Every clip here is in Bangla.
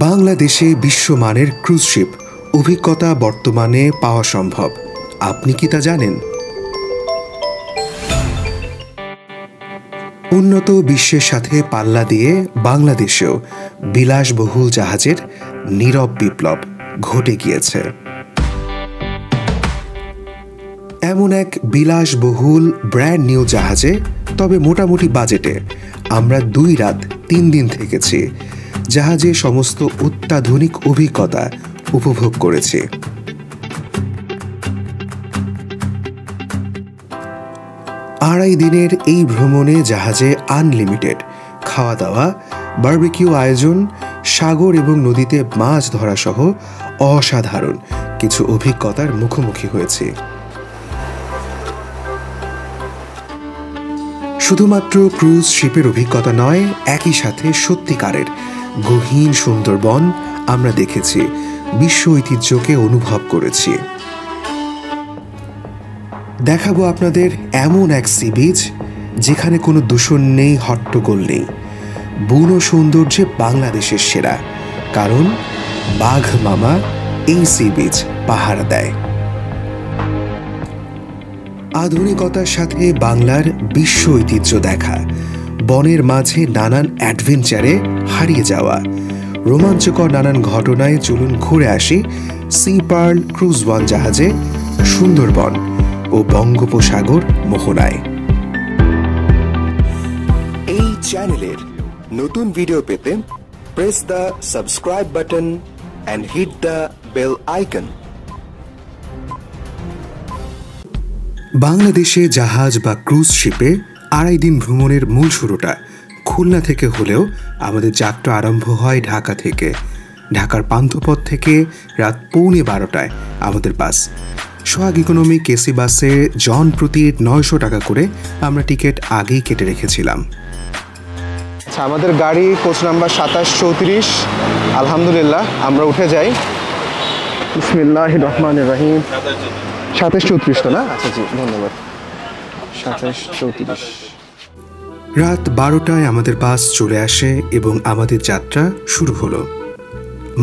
বাংলাদেশে বিশ্বমানের ক্রুজ শিপ অভিজ্ঞতা বর্তমানে পাওয়া সম্ভব। আপনি কি তা জানেন? উন্নত বিশ্বের সাথে পাল্লা দিয়ে বাংলাদেশেও বিলাসবহুল জাহাজের নীরব বিপ্লব ঘটে গিয়েছে। এমন এক বিলাসবহুল ব্র্যান্ড নিউ জাহাজে, তবে মোটামুটি বাজেটে আমরা 2 রাত 3 দিন থেকেছি। জাহাজে সমস্ত অত্যাধুনিক অভিজ্ঞতা উপভোগ করেছি। আড়াই দিনের এই ভ্রমণে জাহাজে আনলিমিটেড খাওয়া দাওয়া, বারবিকিউ আয়োজন, সাগর এবং নদীতে মাছ ধরা সহ অসাধারণ কিছু অভিজ্ঞতার মুখোমুখি হয়েছি। শুধুমাত্র ক্রুজ শিপের অভিজ্ঞতা নয়, একই সাথে সত্যিকারের গহীন সুন্দরবন আমরা দেখেছি, বিশ্ব ঐতিহ্যকে অনুভব করেছি। দেখাবো আপনাদের এমন এক সি বিচ যেখানে কোনো দূষণ নেই, হট্টগোল নেই। বুনো সৌন্দর্যে বাংলাদেশের সেরা, কারণ বাঘ মামা এই সি বিচ পাহারা দেয়। আধুনিকতার সাথে বাংলার বিশ্ব ঐতিহ্য দেখা, বনের মাঝে নানান অ্যাডভেঞ্চারে হারিয়ে যাওয়া, রোমাঞ্চকর নানান ঘটনায় চলুন ঘুরে আসি সি পার্ল ক্রুজ ওয়ান জাহাজে সুন্দরবন ও বঙ্গোপসাগর মোহনায়। এই চ্যানেলের নতুন ভিডিও পেতে press the subscribe button and hit the bell icon. বাংলাদেশে জাহাজ বা ক্রুজ শিপে আড়াই দিন ভ্রমণের মূল শুরুটা খুলনা থেকে হলেও আমাদের যাত্রা আরম্ভ হয় ঢাকা থেকে। ঢাকার পান্থপথ থেকে রাত 11:15টায় আমাদের বাস, সোহাগ ইকোনমিক এসি বাসে জন প্রতি 900 টাকা করে আমরা টিকিট আগেই কেটে রেখেছিলাম। আচ্ছা, আমাদের গাড়ি কোচ নাম্বার 2734। আলহামদুলিল্লাহ আমরা উঠে যাই। বিসমিল্লাহির রহমানির রহিম। 2734 তো না? আচ্ছা জি, ধন্যবাদ। 2734। রাত 12টায় আমাদের বাস চলে আসে এবং আমাদের যাত্রা শুরু হলো।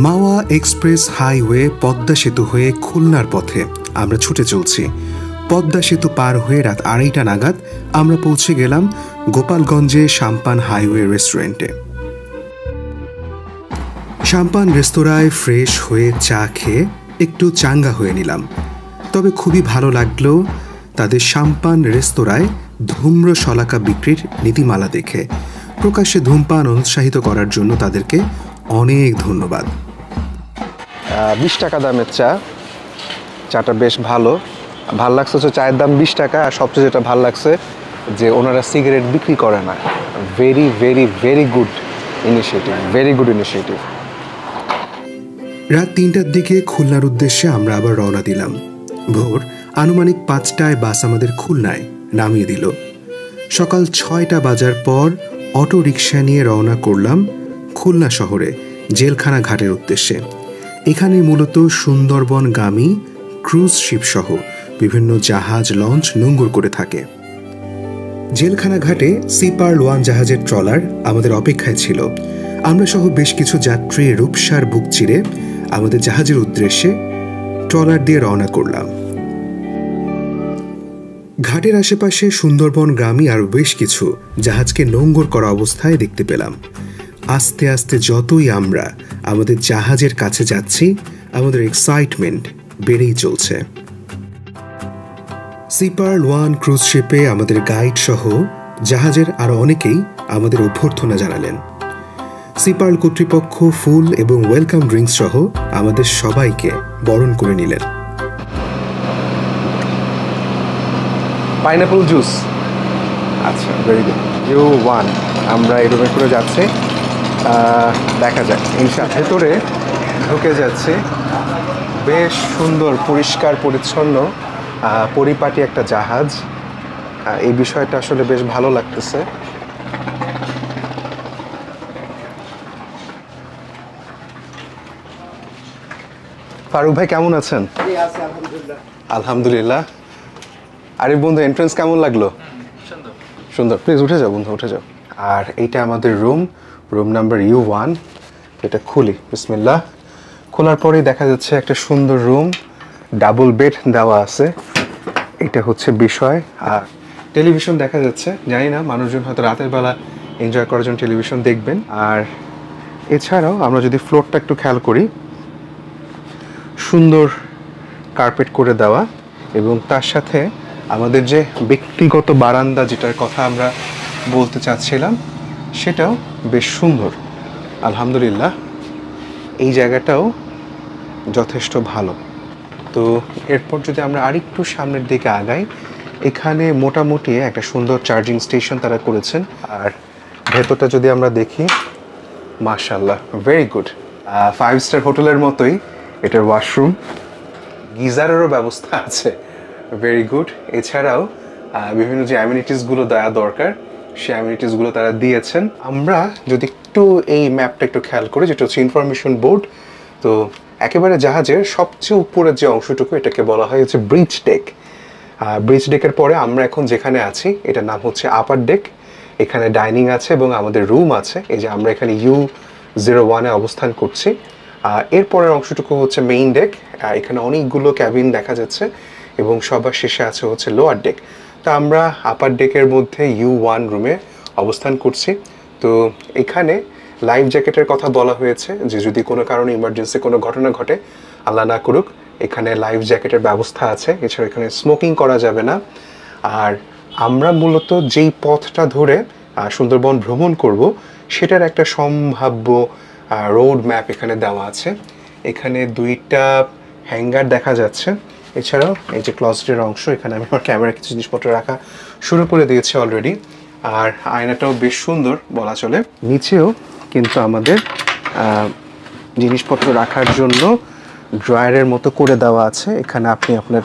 মাওয়া এক্সপ্রেস হাইওয়ে পদ্মা সেতু হয়ে খুলনার পথে আমরা ছুটে চলছি। পদ্মা সেতু পার হয়ে রাত 2:30 নাগাদ আমরা পৌঁছে গেলাম গোপালগঞ্জে সাম্পান হাইওয়ে রেস্টুরেন্টে। সাম্পান রেস্তোরাঁয় ফ্রেশ হয়ে চা খেয়ে একটু চাঙ্গা হয়ে নিলাম। তবে খুবই ভালো লাগলো তাদের সাম্পান রেস্তোরাঁয় ধূম্র শলাকা বিক্রির নীতিমালা দেখে। প্রকাশ্যে ধূমপান অনুৎসাহিত করার জন্য তাদেরকে অনেক ধন্যবাদ। 20 টাকা দামের চাটা বেশ ভালো লাগছে। চায়ের দাম 20 টাকা। আর সবচেয়ে যেটা ভালো লাগছে যে ওনারা সিগারেট বিক্রি করে না। Very very very good initiative. রাত 3টার দিকে খুলনার উদ্দেশ্যে আমরা আবার রওনা দিলাম। ভোর আনুমানিক 5টায় বাস আমাদের খুলনায় নামিয়ে দিল। সকাল 6টা বাজার পর অটো রিক্সা নিয়ে রওনা করলাম খুলনা শহরে জেলখানা ঘাটের উদ্দেশ্যে। এখানে মূলত সুন্দরবনগামী ক্রুজ শিপ সহ বিভিন্ন জাহাজ, লঞ্চ নোঙ্গর করে থাকে। জেলখানা ঘাটে সি পার্ল ওয়ান জাহাজের ট্রলার আমাদের অপেক্ষায় ছিল। আমরা সহ বেশ কিছু যাত্রী রূপসার বুক চিরে আমাদের জাহাজের উদ্দেশ্যে ট্রলার দিয়ে রওনা করলাম। ঘাটের আশেপাশে সুন্দরবনগামী আরও বেশ কিছু জাহাজকে নোঙ্গর করা অবস্থায় দেখতে পেলাম। আস্তে আস্তে যতই আমরা আমাদের জাহাজের কাছে যাচ্ছি, আমাদের এক্সাইটমেন্ট বেড়েই চলছে। সি পার্ল ওয়ান ক্রুজ শিপে আমাদের গাইড সহ জাহাজের আরও অনেকেই আমাদের অভ্যর্থনা জানালেন। সি পার্ল কর্তৃপক্ষ ফুল এবং ওয়েলকাম ড্রিঙ্কস সহ আমাদের সবাইকে বরণ করে নিলেন। পাইনাপল জুস, আচ্ছা ভেরি গুড। U1 আমরা এই রুমে করে যাচ্ছি। দেখা যাক ইনশাআল্লাহ। ভেতরে ঢুকে যাচ্ছে। বেশ সুন্দর, পরিষ্কার পরিচ্ছন্ন, পরিপাটি একটা জাহাজ। এই বিষয়টা আসলে বেশ ভালো লাগতেছে। ফারুক ভাই কেমন আছেন? আলহামদুলিল্লাহ। আরে বন্ধু, এন্ট্রান্স কেমন লাগলো? সুন্দর। প্লিজ উঠে যাও বন্ধু, উঠে যাও। আর এইটা আমাদের রুম নাম্বার U1। এটা খুলি, বিসমিল্লাহ। খোলার পরেই দেখা যাচ্ছে একটা সুন্দর রুম, ডাবল বেড দেওয়া আছে, এটা হচ্ছে বিষয়। আর টেলিভিশন দেখা যাচ্ছে, জানি না মানুষজন হয়তো রাতের বেলা এনজয় করার জন্য টেলিভিশন দেখবেন। আর এছাড়াও আমরা যদি ফ্লোরটা একটু খেয়াল করি, সুন্দর কার্পেট করে দেওয়া, এবং তার সাথে আমাদের যে ব্যক্তিগত বারান্দা যেটার কথা আমরা বলতে চাচ্ছিলাম সেটাও বেশ সুন্দর। আলহামদুলিল্লাহ, এই জায়গাটাও যথেষ্ট ভালো। তো এরপর যদি আমরা আরেকটু সামনের দিকে আগাই, এখানে মোটামুটি একটা সুন্দর চার্জিং স্টেশন তারা করেছেন। আর ভেতরটা যদি আমরা দেখি, মাশাআল্লাহ, ভেরি গুড। 5 স্টার হোটেলের মতোই এটার ওয়াশরুম, গিজারেরও ব্যবস্থা আছে, ভেরি গুড। এছাড়াও বিভিন্ন যে অ্যামিনিটিসগুলো দেওয়া দরকার সেই অ্যামিনিটিসগুলো তারা দিয়েছেন। আমরা যদি একটু এই ম্যাপটা একটু খেয়াল করি, যেটা হচ্ছে ইনফরমেশন বোর্ড, তো একেবারে জাহাজের সবচেয়ে উপরের যে অংশটুকু এটাকে বলা হয় হচ্ছে ব্রিজ ডেক। ব্রিজ ডেকের পরে আমরা এখন যেখানে আছি এটার নাম হচ্ছে আপার ডেক। এখানে ডাইনিং আছে এবং আমাদের রুম আছে। এই যে আমরা এখানে U01-এ অবস্থান করছি। এরপরের অংশটুকু হচ্ছে মেইন ডেক। এখানে অনেকগুলো ক্যাবিন দেখা যাচ্ছে এবং সবার শেষে আছে হচ্ছে লোয়ার ডেক। তো আমরা আপার ডেকের মধ্যে U1 রুমে অবস্থান করছি। তো এখানে লাইফ জ্যাকেটের কথা বলা হয়েছে যে যদি কোনো কারণে ইমার্জেন্সি কোনো ঘটনা ঘটে, আল্লাহ না করুক, এখানে লাইফ জ্যাকেটের ব্যবস্থা আছে। এছাড়া এখানে স্মোকিং করা যাবে না। আর আমরা মূলত যেই পথটা ধরে সুন্দরবন ভ্রমণ করব সেটার একটা সম্ভাব্য রোড ম্যাপ এখানে দেওয়া আছে। এখানে 2টা হ্যাঙ্গার দেখা যাচ্ছে। এছাড়াও এই যে ক্লজেটের অংশ, এখানে আমি আমার ক্যামেরা কিছু জিনিসপত্র রাখা শুরু করে দিয়েছি অলরেডি। আর আয়নাটাও বেশ সুন্দর বলা চলে। নিচেও কিন্তু আমাদের জিনিসপত্র রাখার জন্য ড্রয়ারের মতো করে দেওয়া আছে। এখানে আপনি আপনার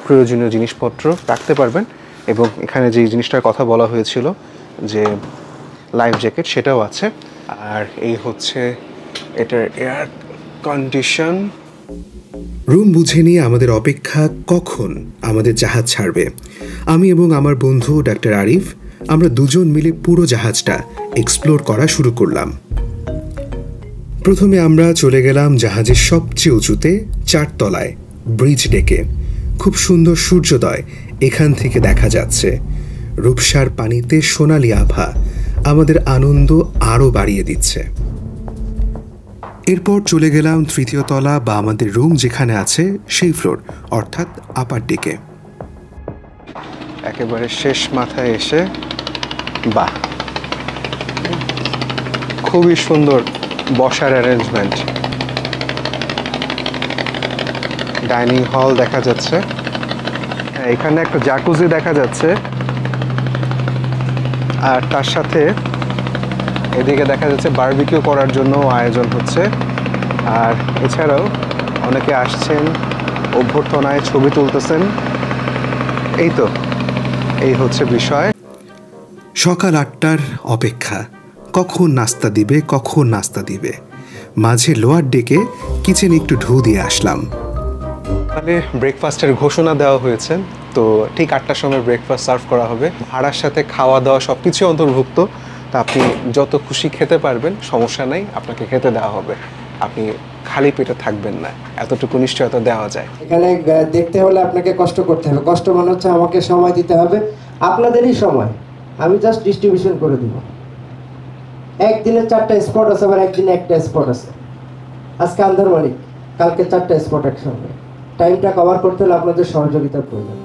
প্রয়োজনীয় জিনিসপত্র রাখতে পারবেন। এবং এখানে যে জিনিসটার কথা বলা হয়েছিল যে লাইফ জ্যাকেট, সেটাও আছে। আর এই হচ্ছে এটার এয়ার কন্ডিশন। রুম বুঝে নিয়ে আমাদের অপেক্ষা কখন আমাদের জাহাজ ছাড়বে। আমি এবং আমার বন্ধু ডাক্তার আরিফ, আমরা দুজন মিলে পুরো জাহাজটা এক্সপ্লোর করা শুরু করলাম। প্রথমে আমরা চলে গেলাম জাহাজের সবচেয়ে উঁচুতে 4 তলায় ব্রিজ ডেকে। খুব সুন্দর সূর্যোদয় এখান থেকে দেখা যাচ্ছে। রূপসার পানিতে সোনালি আভা আমাদের আনন্দ আরও বাড়িয়ে দিচ্ছে। এরপর চলে গেলাম 3য় তলা বা আমাদের রুম যেখানে আছে সেই ফ্লোর, অর্থাৎ আপার ডেকে। একেবারে শেষ মাথায় এসে, বাহ, খুবই সুন্দর বসার অ্যারেঞ্জমেন্ট। ডাইনিং হল দেখা যাচ্ছে। এখানে একটা জাকুজি দেখা যাচ্ছে। আর তার সাথে এদিকে দেখা যাচ্ছে বারবিকিউ করার জন্য আয়োজন হচ্ছে। আর এছাড়াও অনেকে আসছেন, অভ্যর্থনায় ছবি তুলতেছেন। এই তো, এই হচ্ছে বিষয়। সকাল 8টার অপেক্ষা, কখন নাস্তা দিবে। মাঝে লোয়ার ডেকে কিচেনে একটু ঢু দিয়ে আসলাম। মানে ব্রেকফাস্টের ঘোষণা দেওয়া হয়েছে, তো ঠিক 8টার সময় ব্রেকফাস্ট সার্ভ করা হবে। ভাড়ার সাথে খাওয়া দাওয়া সব কিছু অন্তর্ভুক্ত। তা আপনি যত খুশি খেতে পারবেন, সমস্যা নাই, আপনাকে খেতে দেওয়া হবে। আপনি খালি পেটে থাকবেন না, এতটুকু নিশ্চয়তা দেওয়া যায়। এখানে দেখতে হলে আপনাকে কষ্ট করতে হবে। কষ্ট মনে হচ্ছে আমাকে সময় দিতে হবে, আপনাদেরই সময়। আমি জাস্ট ডিস্ট্রিবিউশন করে দিব। একদিনে 4টা স্পট আছে, আবার একদিনে একটা স্পট আছে। আজকে আন্ধারমানিক, কালকে 4টা স্পট একসঙ্গে। টাইমটা কভার করতে হলে আপনাদের সহযোগিতার প্রয়োজন।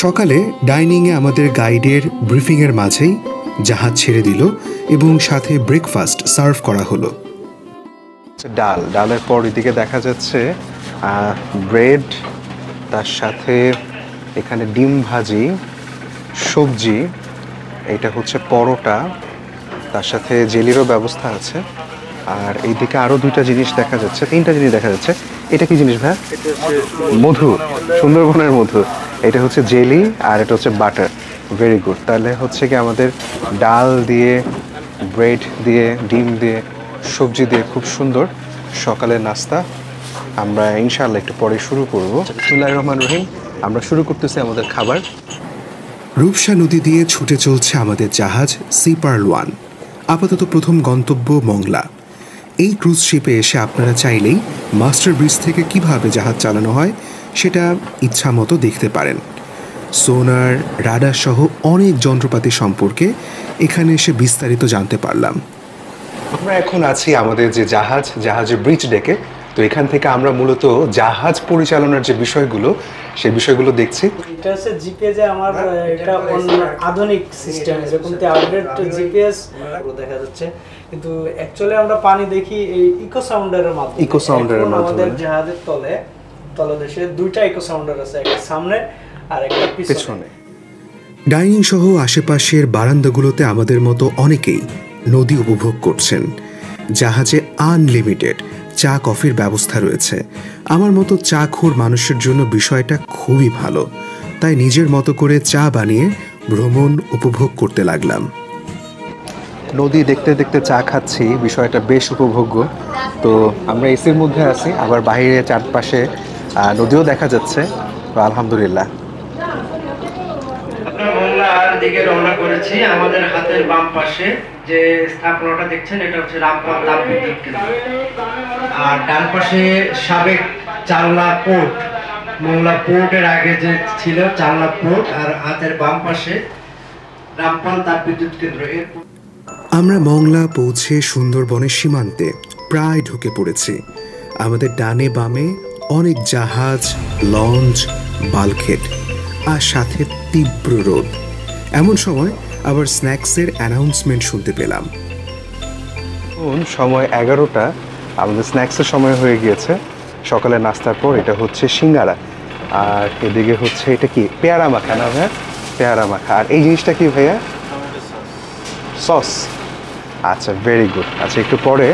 সকালে ডাইনিংয়ে আমাদের গাইডের ব্রিফিংয়ের মাঝেই জাহাজ ছেড়ে দিল এবং সাথে ব্রেকফাস্ট সার্ভ করা হলো। ডালের পর এদিকে দেখা যাচ্ছে ব্রেড, তার সাথে এখানে ডিম ভাজি, সবজি, এটা হচ্ছে পরোটা, তার সাথে জেলিরও ব্যবস্থা আছে। আর এইদিকে আরও 2টা জিনিস দেখা যাচ্ছে, 3টা জিনিস দেখা যাচ্ছে। এটা কি জিনিস ভাই? মধু, সুন্দরবনের মধু। এটা হচ্ছে জেলি আর এটা হচ্ছে বাটার। Very good. তাহলে হচ্ছে কি আমাদের ডাল দিয়ে, ব্রেড দিয়ে, ডিম দিয়ে, সবজি দিয়ে খুব সুন্দর সকালের নাস্তা। আমরা ইনশাআল্লাহ একটু পরে শুরু করব। বিসমিল্লাহির রহমানির রহিম। আমরা শুরু করতেছি আমাদের খাবার। রূপসা নদী দিয়ে ছুটে চলছে আমাদের জাহাজ সি পার্ল 1। আপাতত প্রথম গন্তব্য মংলা। এই ক্রুজ শিপে এসে আপনারা চাইলেই মাস্টার ব্রিজ থেকে কিভাবে জাহাজ চালানো হয় সেটা ইচ্ছা মতো দেখতে পারেন। সোনার, রাডার সহ অনেক যন্ত্রপাতি সম্পর্কে এখানে এসে বিস্তারিত জানতে পারলাম। আমরা এখন আছি আমাদের যে জাহাজের ব্রিজ ডেকে। তো এখান থেকে আমরা মূলত জাহাজ পরিচালনার যে বিষয়গুলো সেই বিষয়গুলো দেখছি। এটা হচ্ছে জিপিএস আমার এটা আধুনিক সিস্টেম, এরকম আপডেট জিপিএস দেখা যাচ্ছে, কিন্তু অ্যাকচুয়ালি আমরা পানি দেখি এই ইকো সাউন্ডারের মাধ্যমে। আমাদের জাহাজের তলদেশে দুইটা ইকো সাউন্ডার আছে, একটা সামনে আর একটা পিছনে। ডাইনিং সহ আশেপাশের বারান্দাগুলোতে আমাদের মতো অনেকেই নদী উপভোগ করছেন। জাহাজে আনলিমিটেড চা কফির ব্যবস্থা রয়েছে। আমার মতো চাখোর মানুষের জন্য বিষয়টা খুবই ভালো, তাই নিজের মতো করে চা বানিয়ে ভ্রমণ উপভোগ করতে লাগলাম। নদী দেখতে দেখতে চা খাচ্ছি, বিষয়টা বেশ উপভোগ্য। তো আমরা এসির মধ্যে আছি, আবার বাইরে চারপাশে নদীও দেখা যাচ্ছে। তো আলহামদুলিল্লাহ। মংলার দিকে রওনা করেছি। আমাদের হাতের বাম পাশে যে স্থাপনাটা দেখছেন এটা হচ্ছে রামপাল তাপবিদ্যুৎ কেন্দ্র, আর ডান পাশে সাবেক চালনা পোর্ট, মংলা পোর্টের আগে যে ছিল চালনা পোর্ট, আর হাতের বাম পাশে রামপাল তাপবিদ্যুৎ কেন্দ্র। আমরা মংলা পৌঁছে সুন্দরবনের সীমান্তে প্রায় ঢুকে পড়েছি। আমাদের ডানে বামে অনেক জাহাজ, লঞ্চ, বাল্কহেড, আর সাথে তীব্র রোদ। এমন সময় আবার স্ন্যাক্সের অ্যানাউন্সমেন্ট শুনতে পেলাম। সময় 11টা, আমাদের স্ন্যাক্সের সময় হয়ে গিয়েছে। সকালে নাস্তার পর এটা হচ্ছে সিঙ্গারা, আর এদিকে হচ্ছে এটা কি পেয়ারা মাখা না ভাইয়া? পেয়ারা মাখা। আর এই জিনিসটা কি ভাইয়া? সস। আচ্ছা, ভেরি গুড। আচ্ছা, একটু পরে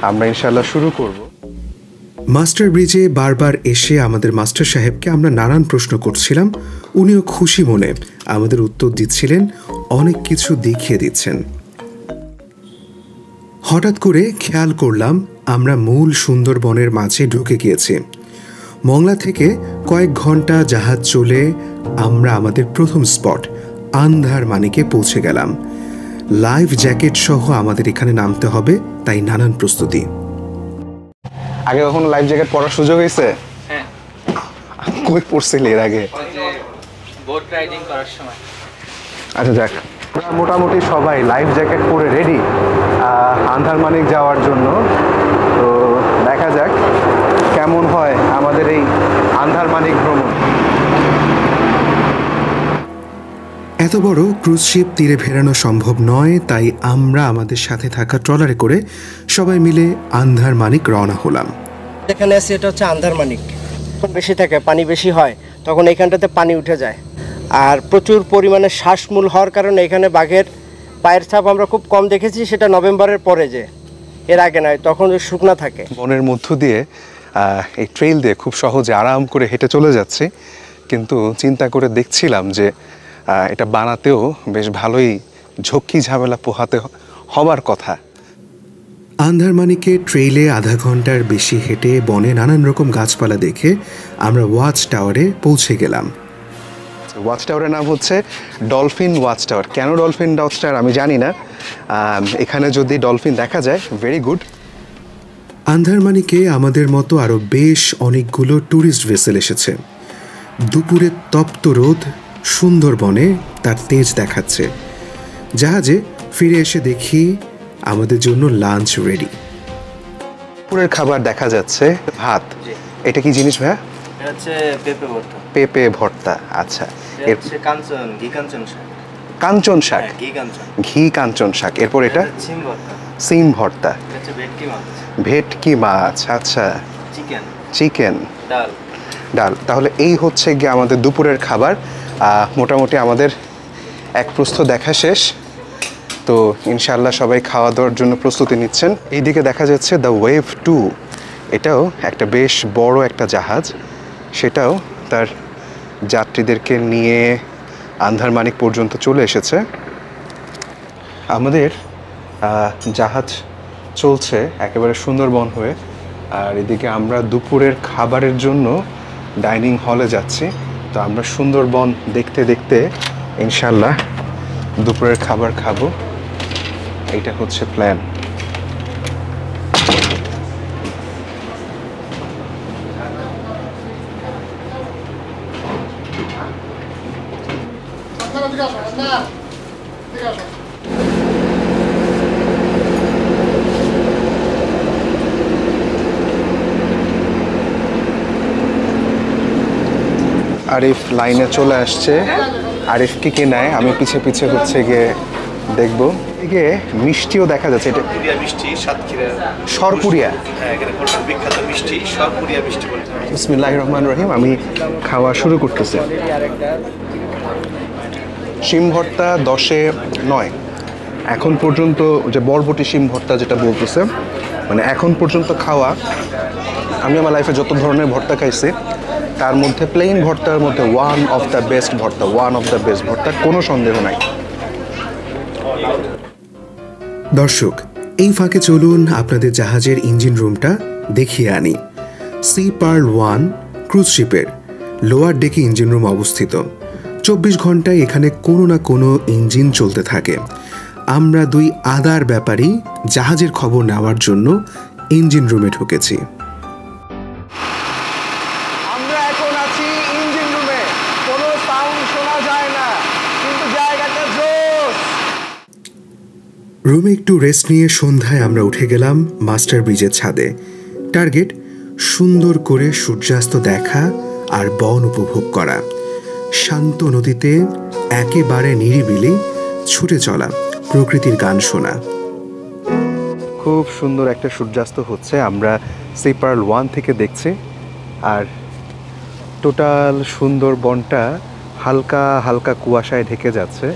আমরা ইনশাল্লাহ শুরু করব। মাস্টার ব্রিজে বারবার এসে আমাদের মাস্টার সাহেবকে আমরা নানান প্রশ্ন করছিলাম। উনিও খুশি মনে আমাদের উত্তর দিচ্ছিলেন, অনেক কিছু দেখিয়ে দিচ্ছেন। হঠাৎ করে খেয়াল করলাম আমরা মূল সুন্দরবনের মাঝে ঢুকে গিয়েছি। মংলা থেকে কয়েক ঘন্টা জাহাজ চলে আমরা আমাদের প্রথম স্পট আন্ধারমানিকে পৌঁছে গেলাম। লাইফ জ্যাকেট সহ আমাদের এখানে নামতে হবে, তাই নানান প্রস্তুতি। আগে কখনো লাইফ জ্যাকেট পরার সুযোগ হয়েছে? হ্যাঁ। কই পড়ছিল এর আগে? বোট রাইডিং করার সময়। আচ্ছা, যাক, মোটামুটি সবাই লাইফ জ্যাকেট পরে রেডি আন্ধারমানিক যাওয়ার জন্য। তো দেখা যাক কেমন হয় আমাদের এই আন্ধারমানিক ভ্রমণ। এত বড় ক্রুজ শিপ তীরে ফেরানো সম্ভব নয়, তাই আমরা আমাদের সাথে থাকা ট্রলারে করে সবাই মিলে আন্ধারমানিক রওনা হলাম। এখানে আছে, এটা হচ্ছে আন্ধারমানিক। যখন বেশি থাকে, পানি বেশি হয়, তখন এইখানটাতে পানি উঠে যায়, আর প্রচুর পরিমাণে শ্বাসমূল হওয়ার কারণে এখানে বাঘের পায়ের ছাপ আমরা খুব কম দেখেছি। সেটা নভেম্বরের পরে, যে এর আগে নয়, তখন শুকনা থাকে। বনের মধ্য দিয়ে এই ট্রেইল দিয়ে খুব সহজে আরাম করে হেঁটে চলে যাচ্ছি, কিন্তু চিন্তা করে দেখছিলাম যে এটা বানাতেও বেশ ভালোই ঝক্কি ঝামেলা পোহাতে হবার কথা। আন্ধারমানিকে ট্রেইলে আধা ঘন্টার বেশি হেঁটে বনে নানান রকম গাছপালা দেখে আমরা ওয়াচ টাওয়ারে পৌঁছে গেলাম। ওয়াচ টাওয়ারের নাম হচ্ছে ডলফিন ওয়াচ টাওয়ার। কেন ডলফিন ওয়াচ টাওয়ার আমি জানি না, এখানে যদি ডলফিন দেখা যায় ভেরি গুড। আন্ধারমানিকে আমাদের মতো আরও বেশ অনেকগুলো ট্যুরিস্ট ভেসেল এসেছে। দুপুরে তপ্ত রোদ সুন্দরবনে তার তেজ দেখাচ্ছে। জাহাজে ফিরে এসে দেখি আমাদের জন্য লাঞ্চ রেডি। দুপুরের খাবার দেখা যাচ্ছে, ভাত। এটা কি জিনিস ভাইয়া? এটা হচ্ছে পেঁপে ভর্তা। পেঁপে ভর্তা। আচ্ছা, এটা হচ্ছে ঘি কাঞ্চন শাক। কাঞ্চন শাক, ঘি কাঞ্চন শাক। এরপর এটা সিম ভর্তা। সিম ভর্তা। এটা হচ্ছে ভেটকি মাছ। ভেটকি মাছ। আচ্ছা, চিকেন, ডাল। তাহলে এই হচ্ছে গিয়ে আমাদের দুপুরের খাবার। মোটামুটি আমাদের এক প্রস্থ দেখা শেষ। তো ইনশাআল্লাহ সবাই খাওয়া দাওয়ার জন্য প্রস্তুতি নিচ্ছেন। এইদিকে দেখা যাচ্ছে দ্য ওয়েভ 2, এটাও একটা বেশ বড় একটা জাহাজ। সেটাও তার যাত্রীদেরকে নিয়ে আন্ধারমানিক পর্যন্ত চলে এসেছে। আমাদের জাহাজ চলছে একেবারে সুন্দরবন হয়ে, আর এদিকে আমরা দুপুরের খাবারের জন্য ডাইনিং হলে যাচ্ছি। তো আমরা সুন্দরবন দেখতে দেখতে ইনশাল্লাহ দুপুরের খাবার খাবো, এইটা হচ্ছে প্ল্যান। আরিফ লাইনে চলে আসছে। আরিফ কি নেয় আমি পিছে পিছে হচ্ছে গিয়ে দেখবো। এদিকে মিষ্টিও দেখা যাচ্ছে। এটা পুরিয়া মিষ্টি, সাতক্ষীরা সরপুরিয়া। হ্যাঁ, এখানে কোলকাতার বিখ্যাত মিষ্টি সরপুরিয়া মিষ্টি বলে। বিসমিল্লাহির রহমানির রহিম। আমি খাওয়া শুরু করতেছি। শিম ভর্তা 10-এ 9। এখন পর্যন্ত যে বরবটি শিম ভর্তা যেটা বলতেছে, মানে এখন পর্যন্ত খাওয়া আমি আমার লাইফে যত ধরনের ভর্তা খাইছি তার মধ্যে প্লেন ভর্তার মধ্যে ওয়ান অফ দ্য বেস্ট ভর্তা, কোনো সন্দেহ নাই। দর্শক, এই ফাঁকে চলুন আপনাদের জাহাজের ইঞ্জিন রুমটা দেখিয়ে আনি। সি পার্ল 1 ক্রুজ শিপের লোয়ার ডেকে ইঞ্জিন রুম অবস্থিত। 24 ঘন্টায় এখানে কোনো না কোনো ইঞ্জিন চলতে থাকে। আমরা দুই আদার ব্যাপারী জাহাজের খবর নেওয়ার জন্য ইঞ্জিন রুমে ঢুকেছি। আমরা এখন আছি ইঞ্জিন রুমে। কোনো সাউন্ড শোনা যায় না, কিন্তু জায়গাটা জোস। রুমে একটু রেস্ট নিয়ে সন্ধ্যায় আমরা উঠে গেলাম মাস্টার ব্রিজের ছাদে। টার্গেট সুন্দর করে সূর্যাস্ত দেখা আর বন উপভোগ করা। শান্ত নদীতে একেবারে নিরিবিলি ছুটে চলা, প্রকৃতির গান শোনা। খুব সুন্দর একটা সূর্যাস্ত হচ্ছে। আমরা সি পার্ল 1 থেকে দেখছি। আর টোটাল সুন্দরবনটা হালকা হালকা কুয়াশায় ঢেকে যাচ্ছে।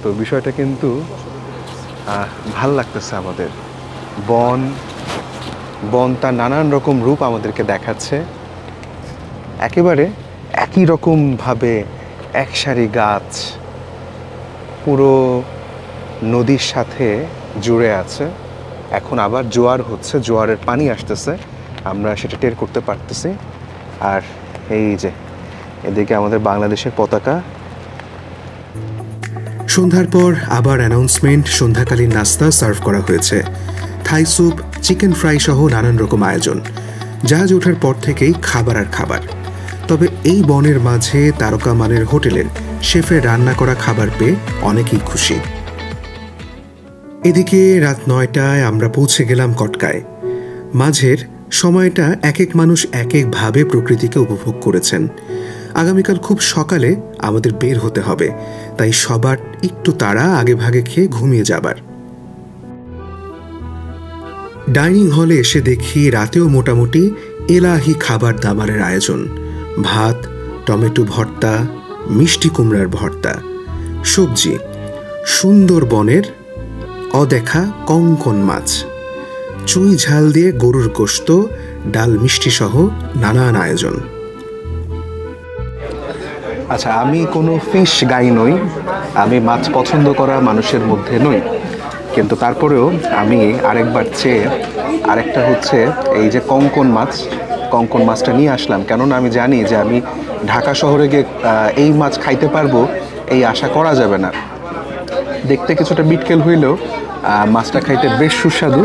তো বিষয়টা কিন্তু ভাল লাগতেছে আমাদের। বন তার নানান রকম রূপ আমাদেরকে দেখাচ্ছে। একেবারে একই রকমভাবে একসারি গাছ পুরো নদীর সাথে জুড়ে আছে। এখন আবার জোয়ার হচ্ছে, জোয়ারের পানি আসতেছে, আমরা সেটা টের করতে পারতেছি। আর এই যে এদিকে আমাদের বাংলাদেশের পতাকা। সন্ধ্যার পর আবার অ্যানাউন্সমেন্ট। সন্ধ্যাকালীন নাস্তা সার্ভ করা হয়েছে। থাই স্যুপ, চিকেন ফ্রাই সহ নানান রকম আয়োজন। জাহাজ ওঠার পর থেকেই খাবার আর খাবার। তবে এই বনের মাঝে তারকা মানের হোটেলের শেফের রান্না করা খাবার পেয়ে অনেকেই খুশি। এদিকে রাত 9টায় আমরা পৌঁছে গেলাম কটকায়। মাঝের সময়টা এক এক মানুষ এক একভাবে প্রকৃতিকে উপভোগ করেছেন। আগামীকাল খুব সকালে আমাদের বের হতে হবে, তাই সবার একটু তাড়া, আগে ভাগে খেয়ে ঘুমিয়ে যাবার। ডাইনিং হলে এসে দেখি রাতেও মোটামুটি এলাহি খাবার দাবারের আয়োজন। ভাত, টমেটো ভর্তা, মিষ্টি কুমড়ার ভর্তা, সবজি, সুন্দরবনের অদেখা কঙ্কন মাছ, চুই ঝাল দিয়ে গরুর গোশত, ডাল মিষ্টি সহ নানান আয়োজন। আচ্ছা, আমি কোনো ফিশ গাই নই, আমি মাছ পছন্দ করা মানুষের মধ্যে নই, কিন্তু তারপরেও আমি আরেকবার চেয়ে আরেকটা হচ্ছে এই যে কঙ্কন মাছটা নিয়ে আসলাম। কেননা আমি জানি যে আমি ঢাকা শহরে গিয়ে এই মাছ খাইতে পারবো এই আশা করা যাবে না। দেখতে কিছুটা বিটকেল হইলেও মাছটা খাইতে বেশ সুস্বাদু।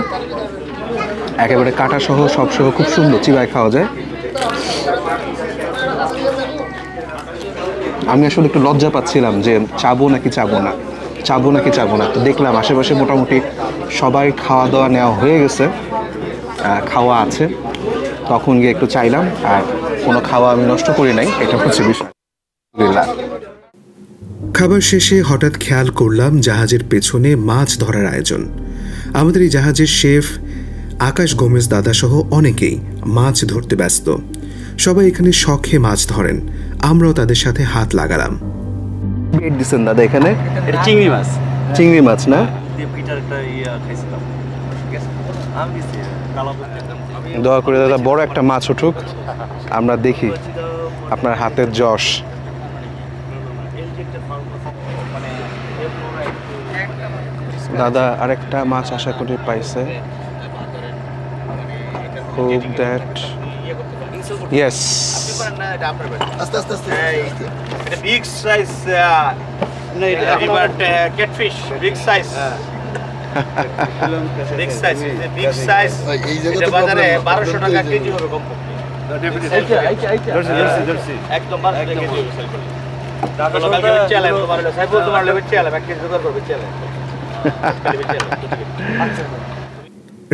একেবারে কাঁটা সহ সব সহ খুব সুন্দর, চিবায় খাওয়া যায়। আমি আসলে একটু লজ্জা পাচ্ছিলাম যে চাবো নাকি চাবো না। তো দেখলাম আশেপাশে মোটামুটি সবাই খাওয়া দাওয়া নেওয়া হয়ে গেছে, খাওয়া আছে। তখন গিয়ে একটু চাইলাম, আর কোনো খাওয়া আমি নষ্ট করি নাই, এটা হচ্ছে বিষয়। খাবার শেষে হঠাৎ খেয়াল করলাম জাহাজের পেছনে মাছ ধরার আয়োজন। আমাদের এই জাহাজের শেফ আকাশ গোমেজ দাদা সহ অনেকেই মাছ ধরতে ব্যস্ত। সবাই এখানে শখে মাছ ধরেন, আমরাও তাদের সাথে হাত লাগালাম। বেড দিচ্ছেন দাদা এখানে? এটা চিংড়ি মাছ না? দয়া করে দাদা বড় একটা মাছ উঠুক, আমরা দেখি আপনার হাতের যশ। দাদা আরেকটা মাছ আশা করি পাইছে। Hope that yes. এটা big size river catfish, big size. Big size এটা বাজারে 1200 টাকা কেজি হবে কমপক্ষে। একদম 1200 টাকা কেজি হবে।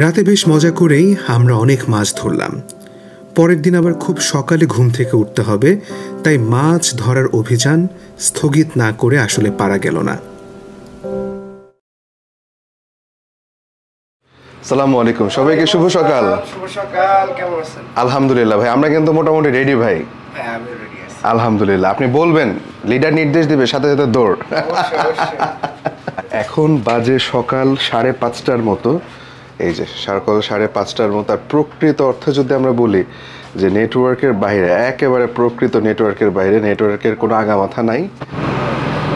রাতে বেশ মজা করেই আমরা অনেক মাছ ধরলাম। পরের দিন আবার খুব সকালে ঘুম থেকে উঠতে হবে, তাই মাছ ধরার অভিযান স্থগিত না করে আসলে পারা গেল না। আসসালামু আলাইকুম, সবাইকে শুভ সকাল। শুভ সকাল, কেমন আছেন? আলহামদুলিল্লাহ ভাই, আমরা কিন্তু মোটামুটি রেডি ভাই। হ্যাঁ, আমি রেডি আছি। আলহামদুলিল্লাহ, আপনি বলবেন, লিডার নির্দেশ দিবে, সাথে সাথে দৌড়। এখন বাজে সকাল 5:30টার মতো। এই যে সকাল 5:30টার মতো। আর প্রকৃত অর্থে যদি আমরা বলি যে নেটওয়ার্কের বাইরে, একেবারে প্রকৃত নেটওয়ার্কের বাইরে, নেটওয়ার্কের কোনো আগামাথা নাই।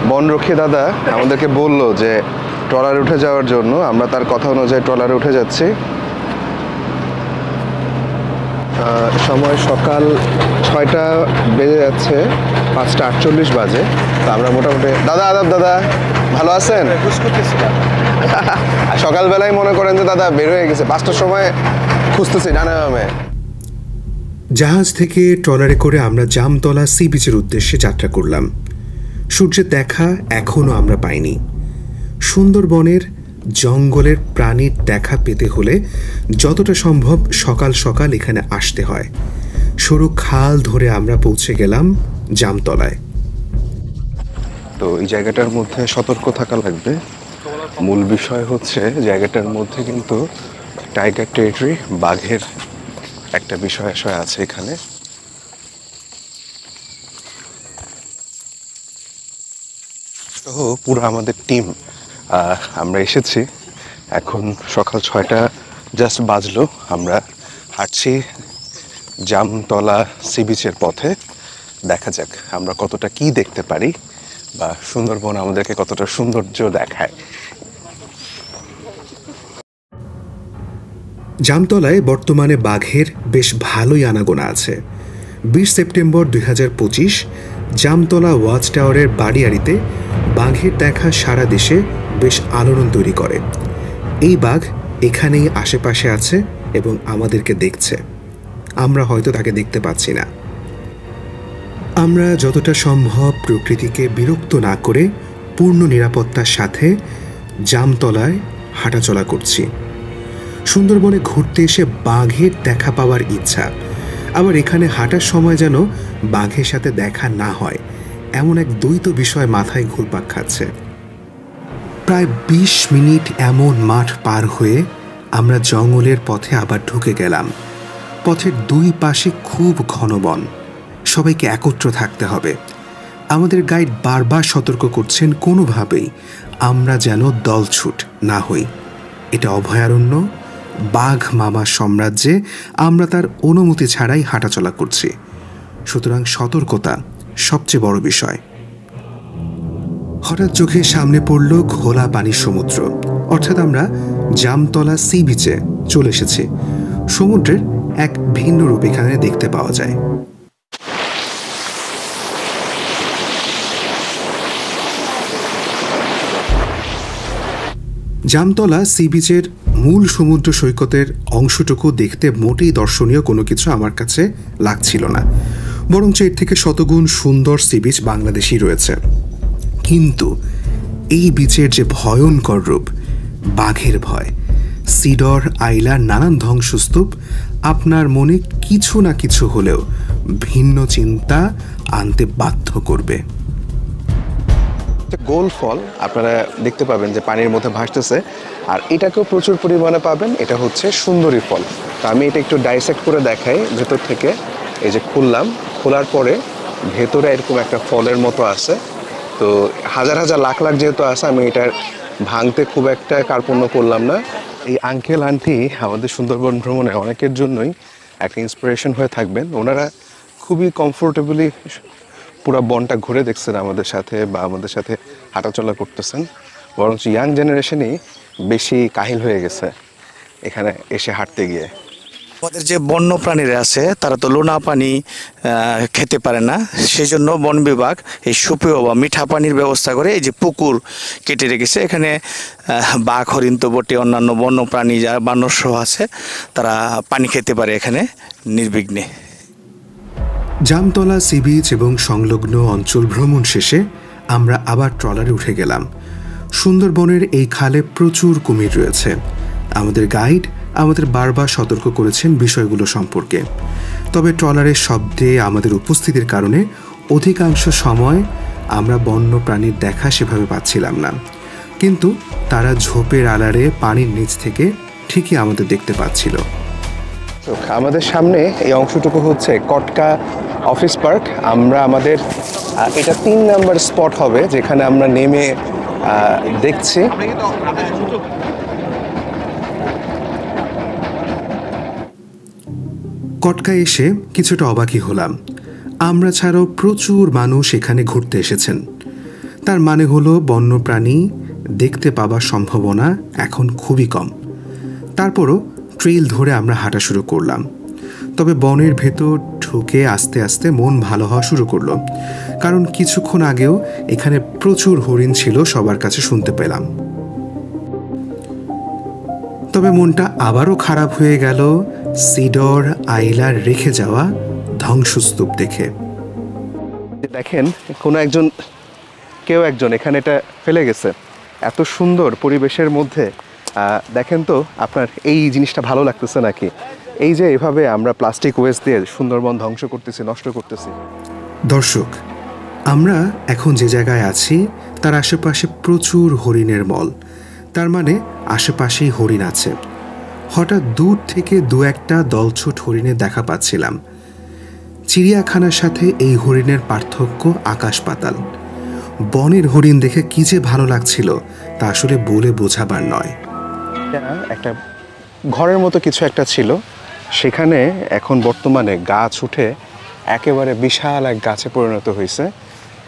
বনরক্ষী দাদা আমাদেরকে বলল যে ট্রলারে উঠে যাওয়ার জন্য, আমরা তার কথা অনুযায়ী ট্রলারে উঠে যাচ্ছি। সময় সকাল 6টা বেজে যাচ্ছে, 5:48 বাজে। তো আমরা মোটামুটি দাদা আদাব দাদা, ভালো আছেন? সকালবেলায় মনে করেন যে দাদা বের হয়ে গেছে, 5টার সময় খুঁজতেছি ডানে বামে। জাহাজ থেকে ট্রলারে করে আমরা জামতলা সি বিচের উদ্দেশ্যে যাত্রা করলাম। সূর্যের দেখা এখনও আমরা পাইনি। সুন্দরবনের জঙ্গলের প্রাণীর দেখা পেতে হলে যতটা সম্ভব সকাল সকাল এখানে আসতে হয়। সরু খাল ধরে আমরা পৌঁছে গেলাম জামতলায়। তো এই জায়গাটার মধ্যে সতর্ক থাকা লাগবে। মূল বিষয় হচ্ছে জায়গাটার মধ্যে কিন্তু টাইগার টেরিটরি, বাঘের একটা বিষয় আছে এখানে। তো পুরো আমাদের টিম আমরা এসেছি। এখন সকাল 6টা জাস্ট বাজলো। আমরা হাঁটছি জামতলা সি বিচের পথে। দেখা যাক আমরা কতটা কি দেখতে পারি, বা সুন্দরবন আমাদেরকে কতটা সৌন্দর্য দেখায়। জামতলায় বর্তমানে বাঘের বেশ ভালোই আনাগোনা আছে। 20 সেপ্টেম্বর 2025 জামতলা ওয়াচ টাওয়ারের বাড়িয়াড়িতে বাঘের দেখা সারা দেশে বেশ আলোড়ন তৈরি করে। এই বাঘ এখানেই আশেপাশে আছে এবং আমাদেরকে দেখছে। আমরা হয়তো তাকে দেখতে পাচ্ছি না। আমরা যতটা সম্ভব প্রকৃতিকে বিরক্ত না করে পূর্ণ নিরাপত্তার সাথে জামতলায় হাঁটাচলা করছি। সুন্দরবনে ঘুরতে এসে বাঘের দেখা পাওয়ার ইচ্ছা, আবার এখানে হাঁটার সময় যেন বাঘের সাথে দেখা না হয়, এমন এক দ্বৈত বিষয় মাথায় ঘুরপাক খাচ্ছে। প্রায় 20 মিনিট এমন মাঠ পার হয়ে আমরা জঙ্গলের পথে আবার ঢুকে গেলাম। পথের দুই পাশে খুব ঘন বন, সবাইকে একত্র থাকতে হবে। আমাদের গাইড বারবার সতর্ক করছেন কোনোভাবেই আমরা যেন দলছুট না হই। এটা অভয়ারণ্য, বাঘ মামার সাম্রাজ্যে আমরা তার অনুমতি ছাড়াই হাঁটাচলা করছি, সুতরাং সতর্কতা সবচেয়ে বড় বিষয়। হঠাৎ চোখের সামনে পড়ল খোলা পানির সমুদ্র, অর্থাৎ আমরা জামতলা সি বিচে চলে এসেছি। সমুদ্রের এক ভিন্ন রূপ এখানে দেখতে পাওয়া যায়। জামতলা সি বিচের মূল সমুদ্র সৈকতের অংশটুকু দেখতে মোটেই দর্শনীয় কোনো কিছু আমার কাছে লাগছিল না, বরঞ্চ এর থেকে শতগুণ সুন্দর সি বিচ বাংলাদেশেই রয়েছে। কিন্তু এই বিচের যে ভয়ঙ্কর রূপ, বাঘের ভয়, সিডর, আইলার নানান ধ্বংসস্তূপ আপনার মনে কিছু না কিছু হলেও ভিন্ন চিন্তা আনতে বাধ্য করবে। গোল ফল আপনারা দেখতে পাবেন যে পানির মধ্যে ভাসতেছে, আর এটাকেও প্রচুর পরিমাণে পাবেন। এটা হচ্ছে সুন্দরী ফল। তো আমি এটা একটু ডাইসেক্ট করে দেখাই ভেতর থেকে। এই যে খুললাম, খোলার পরে ভেতরে এরকম একটা ফলের মতো আছে। তো হাজার হাজার লাখ লাখ যেহেতু আছে, আমি এটার ভাঙতে খুব একটা কার্পণ্য করলাম না। এই আঙ্কেল আন্টি আমাদের সুন্দরবন ভ্রমণে অনেকের জন্যই একটা ইন্সপিরেশন হয়ে থাকবেন। ওনারা খুবই কমফোর্টেবলি পুরো বনটা ঘুরে দেখছেন আমাদের সাথে, বা আমাদের সাথে হাঁটাচলা করতেছেন। বরঞ্চ ইয়াং জেনারেশনই বেশি কাহিল হয়ে গেছে এখানে এসে হাঁটতে গিয়ে। আমাদের যে বন্য প্রাণীরা আছে তারা তো লোনা পানি খেতে পারে না, সেই জন্য বন বিভাগ এই সুপেয় বা মিঠা পানির ব্যবস্থা করে এই যে পুকুর কেটে রেখেছে। এখানে বাঘ, হরিণ তো বটে, অন্যান্য বন্য প্রাণী যারা বানর সহ আছে তারা পানি খেতে পারে এখানে নির্বিঘ্নে। জামতলা সি বিচ এবং সংলগ্ন অঞ্চল ভ্রমণ শেষে আমরা আবার ট্রলারে উঠে গেলাম। সুন্দরবনের এই খালে প্রচুর কুমির রয়েছে। আমাদের গাইড আমাদের বারবার সতর্ক করেছেন বিষয়গুলো সম্পর্কে। তবে ট্রলারের শব্দে আমাদের উপস্থিতির কারণে অধিকাংশ সময় আমরা বন্য প্রাণীর দেখা সেভাবে পাচ্ছিলাম না, কিন্তু তারা ঝোপের আড়ালে পানির নিচ থেকে ঠিকই আমাদের দেখতে পাচ্ছিল। আমাদের সামনে এই অংশটুকু হচ্ছে কটকা অফিস পার্ক। আমরা আমাদের এটা 3 নাম্বার স্পট হবে যেখানে আমরা নেমে দেখছি। কটকায় এসে কিছুটা অবাকই হলাম। আমরা ছাড়াও প্রচুর মানুষ এখানে ঘুরতে এসেছেন। তার মানে হলো বন্যপ্রাণী দেখতে পাবার সম্ভাবনা এখন খুবই কম। তারপরও ট্রেইল ধরে আমরা হাঁটা শুরু করলাম। তবে বনের ভেতর ঢুকে আস্তে আস্তে মন ভালো হওয়া শুরু করলো, কারণ কিছুক্ষণ আগেও এখানে প্রচুর হরিণ ছিল সবার কাছে শুনতে পেলাম। তবে মনটা আবারও খারাপ হয়ে গেল সিডর আইলার রেখে যাওয়া ধ্বংসস্তূপ দেখে। দেখেন কেউ একজন এখানে এটা ফেলে গেছে এত সুন্দর পরিবেশের মধ্যে। দেখেন তো আপনার এই জিনিসটা ভালো লাগতেছে নাকি? এই যে এভাবে আমরা প্লাস্টিক ওয়েস্ট দিয়ে সুন্দরবন ধ্বংস করতেছি, নষ্ট করতেছি। দর্শক, আমরা এখন যে জায়গায় আছি তার আশেপাশে প্রচুর হরিণের মল। তার মানে আশেপাশেই হরিণ আছে। হঠাৎ দূর থেকে দু একটা দলছুট হরিণের দেখা পাচ্ছিলাম। চিড়িয়াখানার সাথে এই হরিণের পার্থক্য আকাশ পাতাল। বনের হরিণ দেখে কি যে ভালো লাগছিল তা আসলে বলে বোঝাবার নয়। একটা ঘরের মতো কিছু একটা ছিল, সেখানে এখন বর্তমানে গাছ উঠে একেবারে বিশাল এক গাছে পরিণত হয়েছে।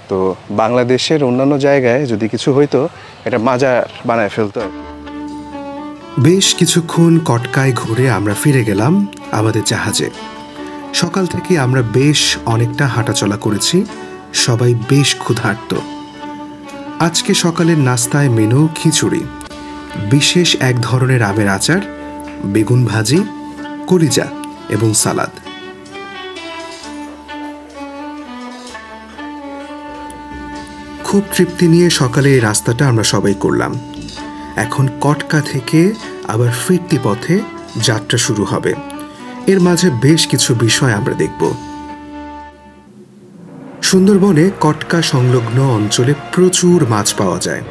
তো বাংলাদেশের অন্যান্য জায়গায় যদি কিছু হইতো এটা মাজার বানায় ফেলতো। বেশ কিছুক্ষণ কটকায় ঘুরে আমরা ফিরে গেলাম আমাদের জাহাজে। সকাল থেকে আমরা বেশ অনেকটা হাঁটাচলা করেছি, সবাই বেশ ক্ষুধার্ত। আজকে সকালের নাস্তায় মেনু খিচুড়ি, বিশেষ এক ধরনের আমের আচার, বেগুন ভাজি, কলিজা এবং সালাদ। খুব তৃপ্তি নিয়ে সকালে এই রাস্তাটা আমরা সবাই করলাম। এখন কটকা থেকে আবার ফিরতি পথে যাত্রা শুরু হবে। এর মাঝে বেশ কিছু বিষয় আমরা দেখব। সুন্দরবনে কটকা সংলগ্ন অঞ্চলে প্রচুর মাছ পাওয়া যায়।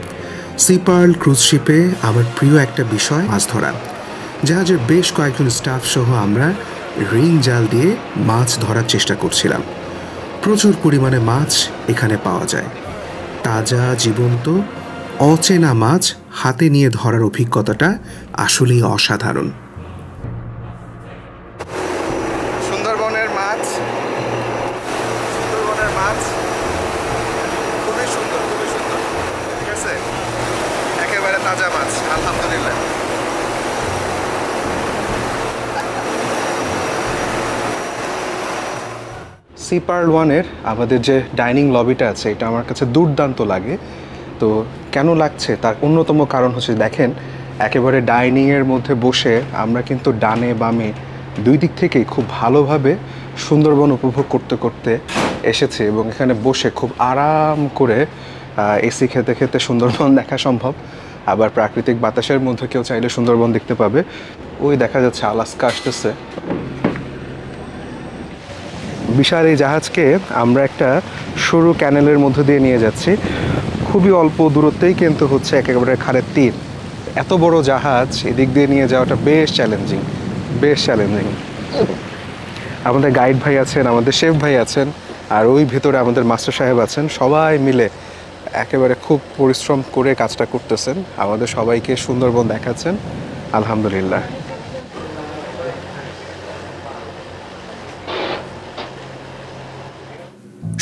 সি পার্ল ক্রুজ শিপে আমার প্রিয় একটা বিষয় মাছ ধরা। জাহাজের বেশ কয়েকজন স্টাফ সহ আমরা রিং জাল দিয়ে মাছ ধরার চেষ্টা করছিলাম। প্রচুর পরিমাণে মাছ এখানে পাওয়া যায়। তাজা জীবন্ত অচেনা মাছ হাতে নিয়ে ধরার অভিজ্ঞতাটা আসলেই অসাধারণ। সুন্দরবনের মাছ খুবই সুন্দর, খুবই সুন্দর। ঠিক আছে, একেবারে তাজা মাছ, আলহামদুলিল্লাহ। সি পার্ল 1-এর আমাদের যে ডাইনিং লবিটা আছে এটা আমার কাছে দুর্দান্ত লাগে। তো কেন লাগছে তার অন্যতম কারণ হচ্ছে, দেখেন একেবারে ডাইনিংয়ের মধ্যে বসে আমরা কিন্তু ডানে বামে দুই দিক থেকেই খুব ভালোভাবে সুন্দরবন উপভোগ করতে করতে এসেছি এবং এখানে বসে খুব আরাম করে এসি খেতে খেতে সুন্দরবন দেখা সম্ভব। আবার প্রাকৃতিক বাতাসের মধ্যে কেউ চাইলে সুন্দরবন দেখতে পাবে। ওই দেখা যাচ্ছে আলাস্কা আসতেছে। বিশাল এই জাহাজকে আমরা একটা সরু ক্যানেলের মধ্যে দিয়ে নিয়ে যাচ্ছি। খুবই অল্প দূরত্বেই কিন্তু হচ্ছে একেবারে খালের তীর। এত বড় জাহাজ এদিক দিয়ে নিয়ে যাওয়াটা বেশ চ্যালেঞ্জিং। আমাদের গাইড ভাই আছেন, আমাদের শেফ ভাই আছেন, আর ওই ভেতরে আমাদের মাস্টার সাহেব আছেন। সবাই মিলে একেবারে খুব পরিশ্রম করে কাজটা করতেছেন, আমাদের সবাইকে সুন্দরবন দেখাচ্ছেন। আলহামদুলিল্লাহ।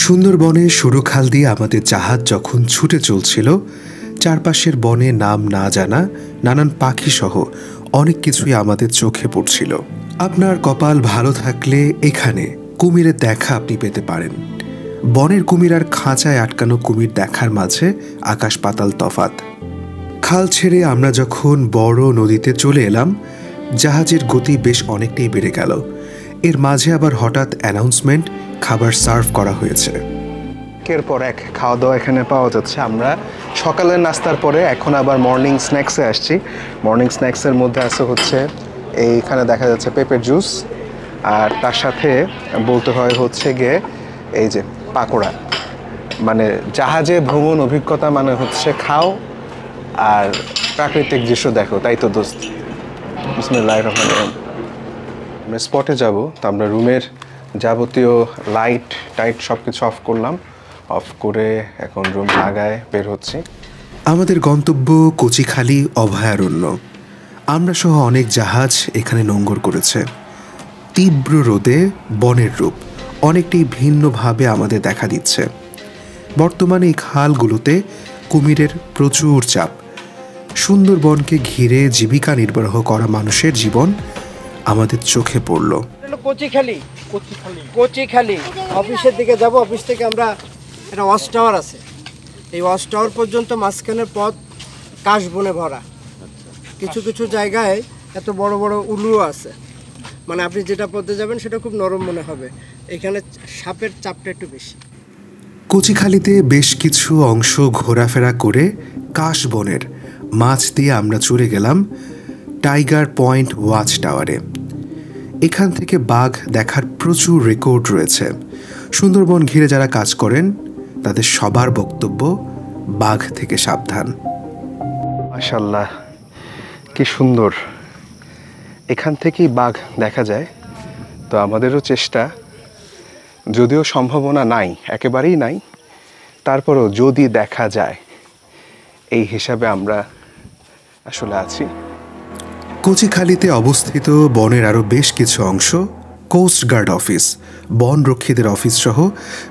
সুন্দরবনের সরু খাল দিয়ে আমাদের জাহাজ যখন ছুটে চলছিল, চারপাশের বনে নাম না জানা নানান পাখি সহ অনেক কিছুই আমাদের চোখে পড়ছিল। আপনার কপাল ভালো থাকলে এখানে কুমিরের দেখা আপনি পেতে পারেন। বনের কুমির আর খাঁচায় আটকানো কুমির দেখার মাঝে আকাশ পাতাল তফাৎ। খাল ছেড়ে আমরা যখন বড় নদীতে চলে এলাম, জাহাজের গতি বেশ অনেকটাই বেড়ে গেল। এর মাঝে আবার হঠাৎ অ্যানাউন্সমেন্ট খাবার সার্ভ করা হয়েছে। একের পর এক খাওয়া দাওয়া এখানে পাওয়া যাচ্ছে। আমরা সকালের নাস্তার পরে এখন আবার মর্নিং স্ন্যাক্সে আসছি। মর্নিং স্ন্যাক্সের মধ্যে আছে হচ্ছে এইখানে দেখা যাচ্ছে পেঁপের জুস, আর তার সাথে বলতে হয় হচ্ছে গিয়ে এই যে পাকোড়া। মানে জাহাজে ভ্রমণ অভিজ্ঞতা মানে হচ্ছে খাও আর প্রাকৃতিক দৃশ্য দেখো, তাই তো দোস্ত। বিসমিল্লাহির রহমানির রহিম। আমরা স্পটে যাব, তো আমরা রুমের যাবতীয় লাইট টাইট সব কিছু অফ করলাম। অফ করে এখন রুম লাগায় বের হচ্ছি। আমাদের গন্তব্য কচিখালি অভয়ারণ্য। আমরা সহ অনেক জাহাজ এখানে নোঙ্গর করেছে। তীব্র রোদে বনের রূপ অনেকটাই ভিন্নভাবে আমাদের দেখা দিচ্ছে। বর্তমানে এই খালগুলোতে কুমিরের প্রচুর চাপ। সুন্দরবনকে ঘিরে জীবিকা নির্বাহ করা মানুষের জীবন আমাদের চোখে পড়ল। কচিখালি অফিসের দিকে যাব। অফিস থেকে আমরা একটা ওয়াচ টাওয়ার আছে, এই ওয়াচ টাওয়ার পর্যন্ত মাঝখানের পথ কাশবনে ভরা। কিছু কিছু জায়গায় এত বড় বড় উলুও আছে, মানে আপনি যেটা পথে যাবেন সেটা খুব নরম মনে হবে। এখানে সাপের চাপটা একটু বেশি। কচিখালিতে বেশ কিছু অংশ ঘোরাফেরা করে কাশবনের মাছ দিয়ে আমরা চলে গেলাম টাইগার পয়েন্ট ওয়াচ টাওয়ারে। এখান থেকে বাঘ দেখার প্রচুর রেকর্ড রয়েছে। সুন্দরবন ঘিরে যারা কাজ করেন তাদের সবার বক্তব্য বাঘ থেকে সাবধান। মাশাআল্লাহ, কি সুন্দর। এখান থেকেই বাঘ দেখা যায়। তো আমাদেরও চেষ্টা, যদিও সম্ভাবনা নাই, একেবারেই নাই, তারপরও যদি দেখা যায় এই হিসাবে আমরা আসলে আছি। কচিখালিতে অবস্থিত বনের আরও বেশ কিছু অংশ, কোস্ট গার্ড অফিস, বনরক্ষীদের অফিস সহ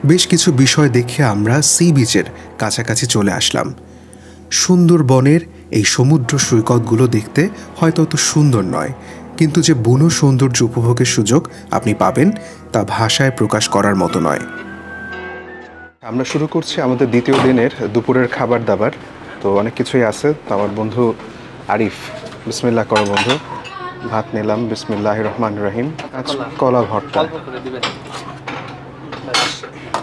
বেশ কিছু বিষয় দেখে আমরা সি বিচের কাছাকাছি চলে আসলাম। সুন্দরবনের এই সমুদ্র সৈকতগুলো দেখতে হয়তো অত সুন্দর নয়, কিন্তু যে বুনো সৌন্দর্য উপভোগের সুযোগ আপনি পাবেন তা ভাষায় প্রকাশ করার মতো নয়। আমরা শুরু করছি আমাদের দ্বিতীয় দিনের দুপুরের খাবার দাবার। তো অনেক কিছুই আছে। তো আমার বন্ধু আরিফ, বিসমিল্লাহ করো বন্ধু। ভাত নিলাম, বিসমিল্লাহির রহমানির রহিম। আজ কলা ভর্তা।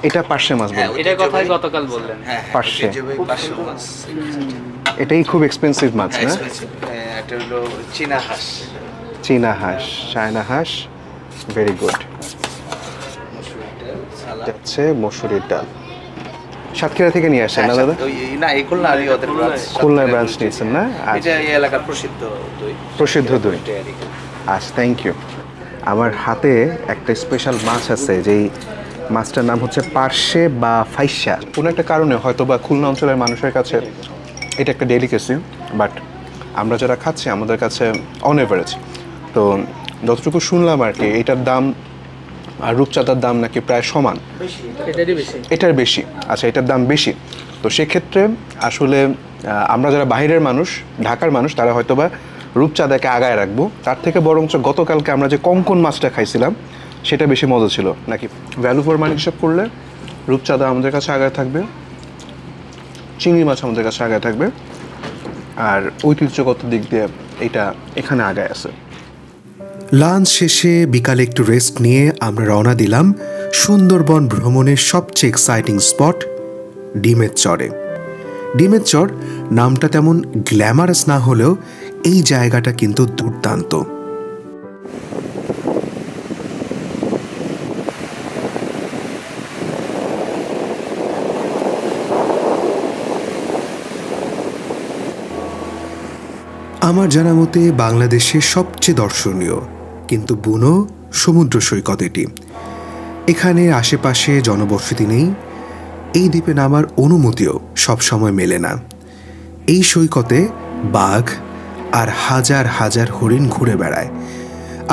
এটা পার্শে মাছ বলবো। এটা কথাই গতকাল বললেন। পার্শে, এটাই খুব এক্সপেন্সিভ মাছ না? এটা হলো চীনা হাঁস। চীনা হাঁস, চায়না হাঁস, ভেরি গুড। যাচ্ছে মসুরির ডাল। সাতক্ষীরা থেকে নিয়ে আসেন না দাদা? না, এই খুলনারই ওদের ব্রাঞ্চ। খুলনার ব্রাঞ্চ নিয়েছেন না? এটা এই এলাকার প্রসিদ্ধ দই। প্রসিদ্ধ দই। আচ্ছা, থ্যাংক ইউ। আমার হাতে একটা স্পেশাল মাছ আছে, যেই মাছটার নাম হচ্ছে পার্শে বা ফাইসা। কোনো একটা কারণে হয়তো বা খুলনা অঞ্চলের মানুষের কাছে এটা একটা ডেলিকেসি, বাট আমরা যারা খাচ্ছি আমাদের কাছে অন এভারেজ। তো যতটুকু শুনলাম আর কি, এটার দাম আর রূপচাঁদার দাম নাকি প্রায় সমান। এটার বেশি। আচ্ছা, এটার দাম বেশি। তো সেক্ষেত্রে আসলে আমরা যারা বাইরের মানুষ, ঢাকার মানুষ, তারা হয়তো বা রূপচাঁদাকে আগায় রাখবো। তার থেকে বরঞ্চ গতকালকে আমরা যে কঙ্কন মাছটা খাইছিলাম সেটা বেশি মজা ছিল নাকি। ভ্যালু ফর মানি হিসাব করলে রূপচাঁদা আমাদের কাছে আগায় থাকবে, চিংড়ি মাছ আমাদের কাছে আগায় থাকবে, আর ঐতিহ্যগত দিক দিয়ে এটা এখানে আগায় আছে। লাঞ্চ শেষে বিকালে একটু রেস্ট নিয়ে আমরা রওনা দিলাম সুন্দরবন ভ্রমণের সবচেয়ে এক্সাইটিং স্পট ডিমের চরে। ডিমের চর নামটা তেমন গ্ল্যামারাস না হলেও এই জায়গাটা কিন্তু দুর্দান্ত। আমার জানা মতে বাংলাদেশের সবচেয়ে দর্শনীয় কিন্তু বুনো সমুদ্র সৈকত এটি। এখানে আশেপাশে জনবসতি নেই। এই দ্বীপে নামার অনুমতিও সবসময় মেলে না। এই সৈকতে বাঘ আর হাজার হাজার হরিণ ঘুরে বেড়ায়।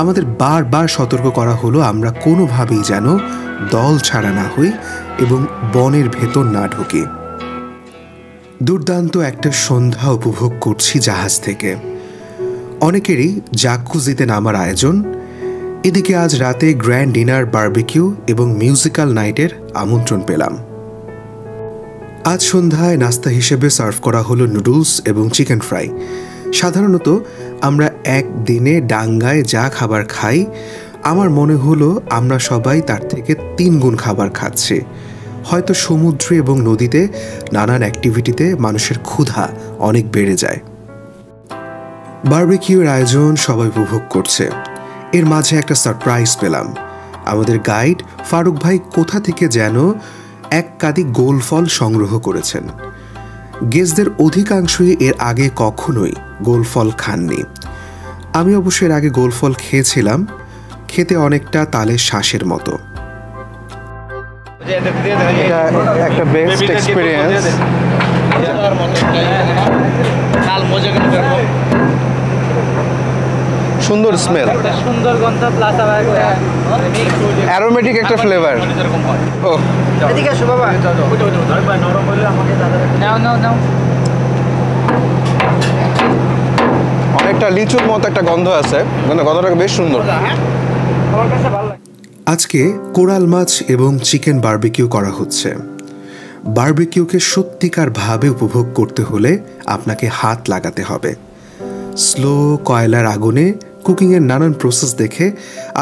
আমাদের বারবার সতর্ক করা হলো আমরা কোনোভাবেই যেন দল ছাড়া না হই এবং বনের ভেতর না ঢুকি। দুর্দান্ত একটা সন্ধ্যা উপভোগ করছি জাহাজ থেকে। অনেকেরই জাকুজিতে নামার আয়োজন। এদিকে আজ রাতে গ্র্যান্ড ডিনার, বারবিকিউ এবং মিউজিক্যাল নাইটের আমন্ত্রণ পেলাম। আজ সন্ধ্যায় নাস্তা হিসেবে সার্ভ করা হলো নুডলস এবং চিকেন ফ্রাই। সাধারণত আমরা একদিনে ডাঙ্গায় যা খাবার খাই আমার মনে হলো আমরা সবাই তার থেকে 3 গুণ খাবার খাচ্ছি। হয়তো সমুদ্রে এবং নদীতে নানান অ্যাক্টিভিটিতে মানুষের ক্ষুধা অনেক বেড়ে যায়। বারবিকিউর আয়োজন সবাই উপভোগ করছে। এর মাঝে একটা সারপ্রাইজ পেলাম। আমাদের গাইড ফারুক ভাই কোথা থেকে যেন 1 কাঁদি গোল ফল সংগ্রহ করেছেন। গেস্টদের অধিকাংশই এর আগে কখনোই গোল ফল খাননি। আমি অবশ্য এর আগে গোল ফল খেয়েছিলাম, খেতে অনেকটা তালের শ্বাসের মতো। এটা একটা বেস্ট এক্সপেরিয়েন্স। সুন্দর স্মেল, সুন্দর গন্ধ প্লাস আবার অ্যারোমেটিক একটা ফ্লেভার। ও এদিকে আসো বাবা। নরম হলে আমাকে নাও অনেকটা লিচুর মতো একটা গন্ধ আছে, মানে গন্ধটা বেশ সুন্দর। আমার কাছে ভালো লাগে। আজকে কোরাল মাছ এবং চিকেন বারবিকিউ করা হচ্ছে। বারবিকিউকে সত্যিকার ভাবে উপভোগ করতে হলে আপনাকে হাত লাগাতে হবে। স্লো কয়লার আগুনে কুকিংয়ের নানান প্রসেস দেখে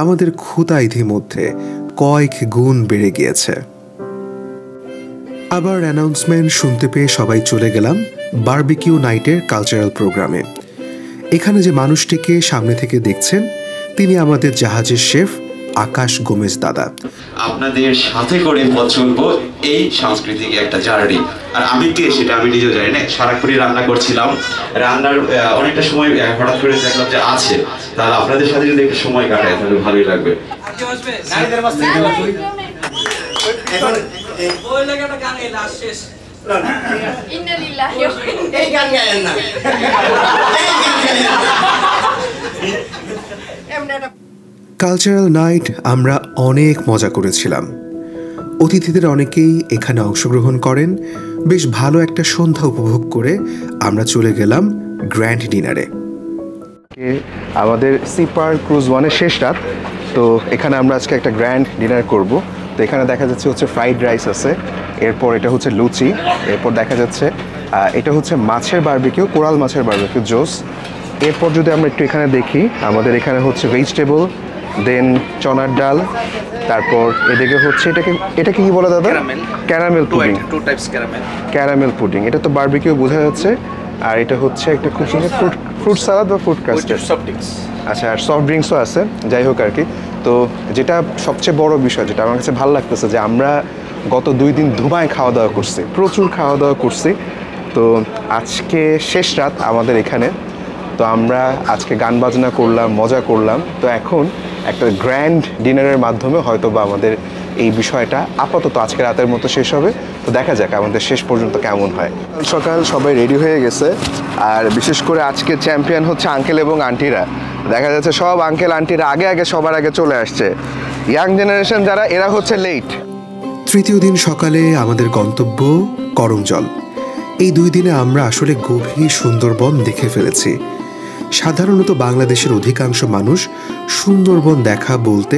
আমাদের ক্ষুধা ইতিমধ্যে কয়েক গুণ বেড়ে গিয়েছে। আবার অ্যানাউন্সমেন্ট শুনতে পেয়ে সবাই চলে গেলাম বারবিকিউ নাইটের কালচারাল প্রোগ্রামে। এখানে যে মানুষটিকে সামনে থেকে দেখছেন তিনি আমাদের জাহাজের শেফ আকাশ গোমেজ দাদা। আপনাদের সাথে করে পথ চলবো এই সাংস্কৃতিক একটা জার্নি। আর আমি কে সেটা আমি নিজেও জানি না। সারাক্ষণই রান্না করছিলাম, রান্নার অনেকটা সময় হঠাৎ করে দেখলাম যে আছে, তাহলে আপনাদের সাথে যদি একটু সময় কাটায় তাহলে ভালোই লাগবে। কালচারাল নাইট আমরা অনেক মজা করেছিলাম। অতিথিদের অনেকেই এখানে অংশগ্রহণ করেন। বেশ ভালো একটা সন্ধ্যা উপভোগ করে আমরা চলে গেলাম গ্র্যান্ড ডিনারে। আমাদের সি পার্ল ক্রুজ 1-এর শেষ রাত, তো এখানে আমরা আজকে একটা গ্র্যান্ড ডিনার করব। তো এখানে দেখা যাচ্ছে হচ্ছে ফ্রাইড রাইস আছে, এরপর এটা হচ্ছে লুচি, এরপর দেখা যাচ্ছে এটা হচ্ছে মাছের বারবিকিউ, কোরাল মাছের বারবিকিউ জোস। এরপর যদি আমরা একটু এখানে দেখি, আমাদের এখানে হচ্ছে ভেজিটেবল, দেন চনার ডাল, তারপর এদিকে হচ্ছে এটাকে কি বলে দাদা? Caramel pudding. ক্যারামেল পুডিং, এটা তো বারবিকিউ বোঝা যাচ্ছে। আর এটা হচ্ছে একটা খুব সুন্দর ফ্রুট সালাদ বা ফ্রুট কাস্টার্ড। আচ্ছা, আর সফট ড্রিঙ্কসও আছে। যাই হোক আর কি, তো যেটা সবচেয়ে বড় বিষয়, যেটা আমার কাছে ভালো লাগতেছে, যে আমরা গত 2 দিন ধুমায় খাওয়া দাওয়া করছি, প্রচুর খাওয়া দাওয়া করছি। তো আজকে শেষ রাত আমাদের এখানে, তো আমরা আজকে গান বাজনা করলাম, মজা করলাম। তো এখন একটা গ্র্যান্ড ডিনারের মাধ্যমে হয়তো বা আমাদের এই বিষয়টা আপাতত আজকে রাতের মতো শেষ হবে। তো দেখা যাক আমাদের শেষ পর্যন্ত কেমন হয়। সকাল সবাই রেডি হয়ে গেছে, আর বিশেষ করে আজকে চ্যাম্পিয়ন হচ্ছে আঙ্কেল এবং আন্টিরা। দেখা যাচ্ছে সব আঙ্কেল আন্টিরা আগে সবার আগে চলে আসছে। ইয়াং জেনারেশন যারা, এরা হচ্ছে লেট। তৃতীয় দিন সকালে আমাদের গন্তব্য করমজল। এই 2 দিনে আমরা আসলে গভীর সুন্দরবন দেখে ফেলেছি। সাধারণত বাংলাদেশের অধিকাংশ মানুষ সুন্দরবন দেখা বলতে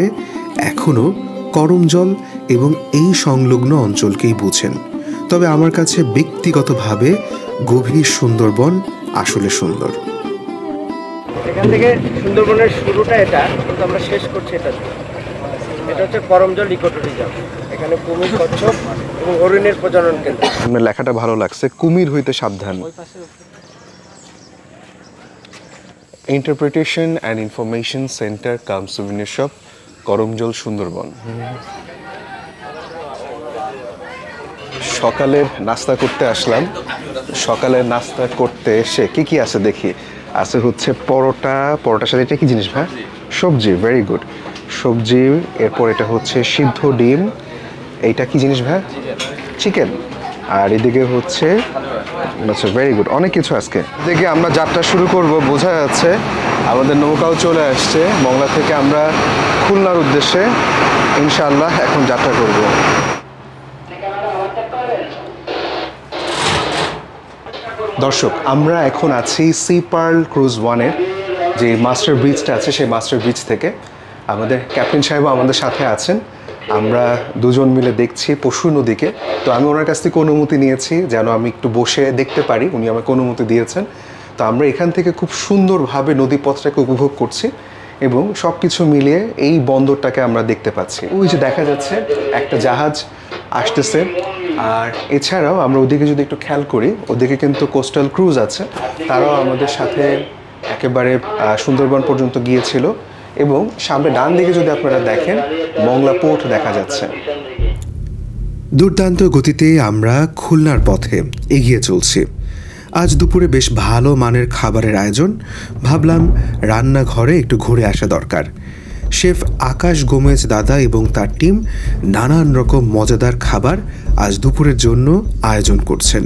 এখনও করমজল এবং এই সংলগ্ন অঞ্চলকেই বুঝেন। তবে আমার কাছে ব্যক্তিগতভাবে গভীর সুন্দরবন আসলে সুন্দর। এখান থেকে সুন্দরবনের শুরুটা এটা, কিন্তু আমরা শেষ করছি এটা। এটা হচ্ছে করমজল ইকো ট্যুরিজম। এখানে কুমির, কচ্ছপ এবং হরিণের প্রজনন কেন্দ্র। আমার লেখাটা ভালো লাগছে, কুমির হইতে সাবধান। Interpretation and information centre cum souvenir shop, Karamjal, Sundarban. সকালের নাস্তা করতে আসলাম। সকালের নাস্তা করতে এসে কি আছে দেখি। আছে হচ্ছে পরোটার সাথে এটা কি জিনিস ভাই? সবজি, ভেরি গুড, সবজি। এরপর এটা হচ্ছে সিদ্ধ ডিম। এইটা কি জিনিস ভাই? চিকেন। আর এদিকে হচ্ছে, আচ্ছা ভেরি গুড, অনেক কিছু আজকে। এদিকে আমরা যাত্রা শুরু করব, বোঝা যাচ্ছে আমাদের নৌকাও চলে আসছে। মংলা থেকে আমরা খুলনার উদ্দেশ্যে ইনশাআল্লাহ এখন যাত্রা করব। দর্শক, আমরা এখন আছি সি পার্ল ক্রুজ 1-এর যে মাস্টার ব্রিজটা আছে, সেই মাস্টার ব্রিজ থেকে। আমাদের ক্যাপ্টেন সাহেবও আমাদের সাথে আছেন। আমরা দুজন মিলে দেখছি পশু নদীকে। তো আমি ওনার কাছ থেকে অনুমতি নিয়েছি যেন আমি একটু বসে দেখতে পারি, উনি আমাকে অনুমতি দিয়েছেন। তো আমরা এখান থেকে খুব সুন্দরভাবে নদীপথটাকে উপভোগ করছি। এবং সব কিছু মিলিয়ে এই বন্দরটাকে আমরা দেখতে পাচ্ছি। ওই যে দেখা যাচ্ছে একটা জাহাজ আসতেছে। আর এছাড়াও আমরা ওদিকে যদি একটু খেয়াল করি, ওদিকে কিন্তু কোস্টাল ক্রুজ আছে, তারাও আমাদের সাথে একেবারে সুন্দরবন পর্যন্ত গিয়েছিল। এবং সামনে ডান দিকে যদি আপনারা দেখেন, মংলা পোর্ট দেখা যাচ্ছে। দুর্দান্ত গতিতে আমরা খুলনার পথে এগিয়ে চলছি। আজ দুপুরে বেশ ভালো মানের খাবারের আয়োজন। ভাবলাম রান্নাঘরে একটু ঘুরে আসা দরকার। শেফ আকাশ গোমেজ দাদা এবং তার টিম নানান রকম মজাদার খাবার আজ দুপুরের জন্য আয়োজন করছেন।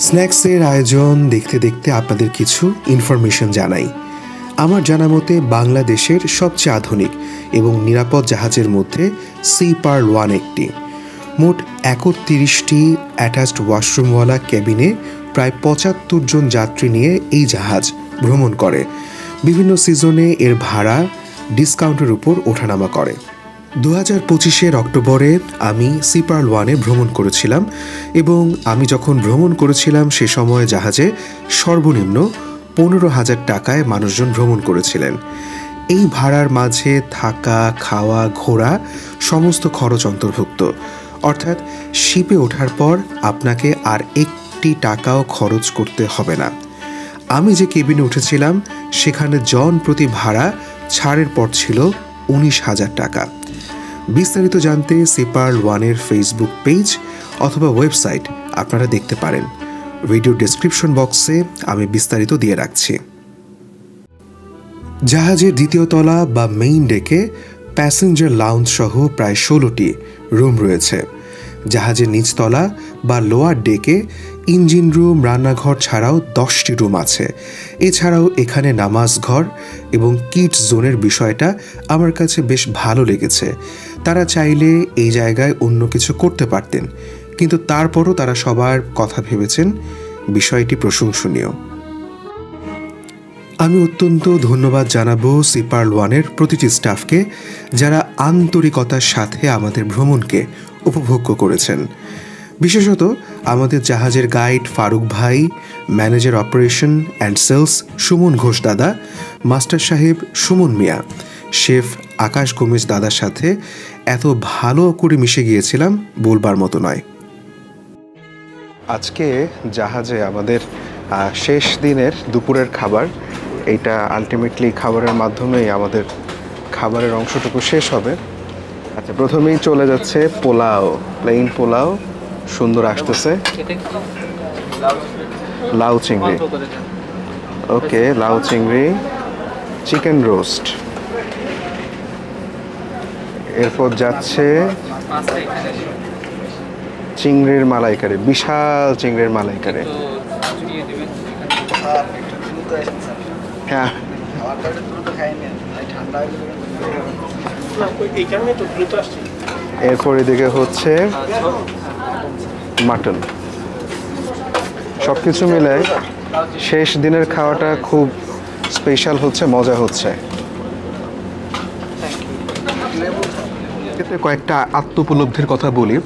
স্ন্যাক্সের আয়োজন দেখতে দেখতে আপনাদের কিছু ইনফরমেশন জানাই। আমার জানা মতে বাংলাদেশের সবচেয়ে আধুনিক এবং নিরাপদ জাহাজের মধ্যে সি পার্ল 1 একটি। মোট 31টি অ্যাটাচড ওয়াশরুমওয়ালা ক্যাবিনে প্রায় 75 জন যাত্রী নিয়ে এই জাহাজ ভ্রমণ করে। বিভিন্ন সিজনে এর ভাড়া ডিসকাউন্টের উপর ওঠানামা করে। 2025-এর অক্টোবরে আমি সি পার্ল 1-এ ভ্রমণ করেছিলাম এবং আমি যখন ভ্রমণ করেছিলাম সে সময় জাহাজে সর্বনিম্ন 15,000 টাকায় মানুষজন ভ্রমণ করেছিলেন। এই ভাড়ার মাঝে থাকা, খাওয়া, ঘোরা সমস্ত খরচ অন্তর্ভুক্ত। অর্থাৎ শিপে ওঠার পর আপনাকে আর একটি টাকাও খরচ করতে হবে না। আমি যে কেবিনে উঠেছিলাম সেখানে জন প্রতি ভাড়া ছাড়ের পর ছিল 19,000 টাকা। বিস্তারিত জানতে সি পার্ল 1-এর ফেসবুক পেজ অথবা ওয়েবসাইট আপনারা দেখতে পারেন। ভিডিও ডেসক্রিপশন বক্সে আমি বিস্তারিত দিয়ে রাখছি। জাহাজের দ্বিতীয় তলা বা মেইন ডেকে প্যাসেঞ্জার লাউঞ্জ সহ প্রায় 16টি রুম রয়েছে। জাহাজের নিচতলা বা লোয়ার ডেকে ইঞ্জিন রুম, রান্নাঘর ছাড়াও 10টি রুম আছে। এছাড়াও এখানে নামাজ ঘর এবং কিডস জোনের বিষয়টা আমার কাছে বেশ ভালো লেগেছে। তারা চাইলে এই জায়গায় অন্য কিছু করতে পারতেন, কিন্তু তারপরও তারা সবার কথা ভেবেছেন। বিষয়টি প্রশংসনীয়। আমি অত্যন্ত ধন্যবাদ জানাবো সি পার্ল 1-এর প্রতিটি স্টাফকে, যারা আন্তরিকতার সাথে আমাদের ভ্রমণকে উপভোগ্য করেছেন। বিশেষত আমাদের জাহাজের গাইড ফারুক ভাই, manager operation and sales Suman Ghosh দাদা, মাস্টার সাহেব সুমন মিয়া, শেফ আকাশ গোমেজ দাদার সাথে এত ভালো করে মিশে গিয়েছিলাম বলবার মতো নয়। আজকে জাহাজে আমাদের শেষ দিনের দুপুরের খাবার, এইটা আলটিমেটলি খাবারের মাধ্যমেই আমাদের খাবারের অংশটুকু শেষ হবে। আচ্ছা, প্রথমেই চলে যাচ্ছে পোলাও, প্লেন পোলাও, সুন্দর আসতেছে। লাউ চিংড়ি, ওকে, লাউ চিংড়ি, চিকেন রোস্ট। এরপর যাচ্ছে চিংড়ির মালাইকারি, বিশাল চিংড়ির মালাইকারি। হ্যাঁ, এরপর এদিকে হচ্ছে মাটন। সবকিছু মিলে শেষ দিনের খাওয়াটা খুব স্পেশাল হচ্ছে, মজা হচ্ছে। কয়েকটা আত্মোপলব্ধির কথা বলি।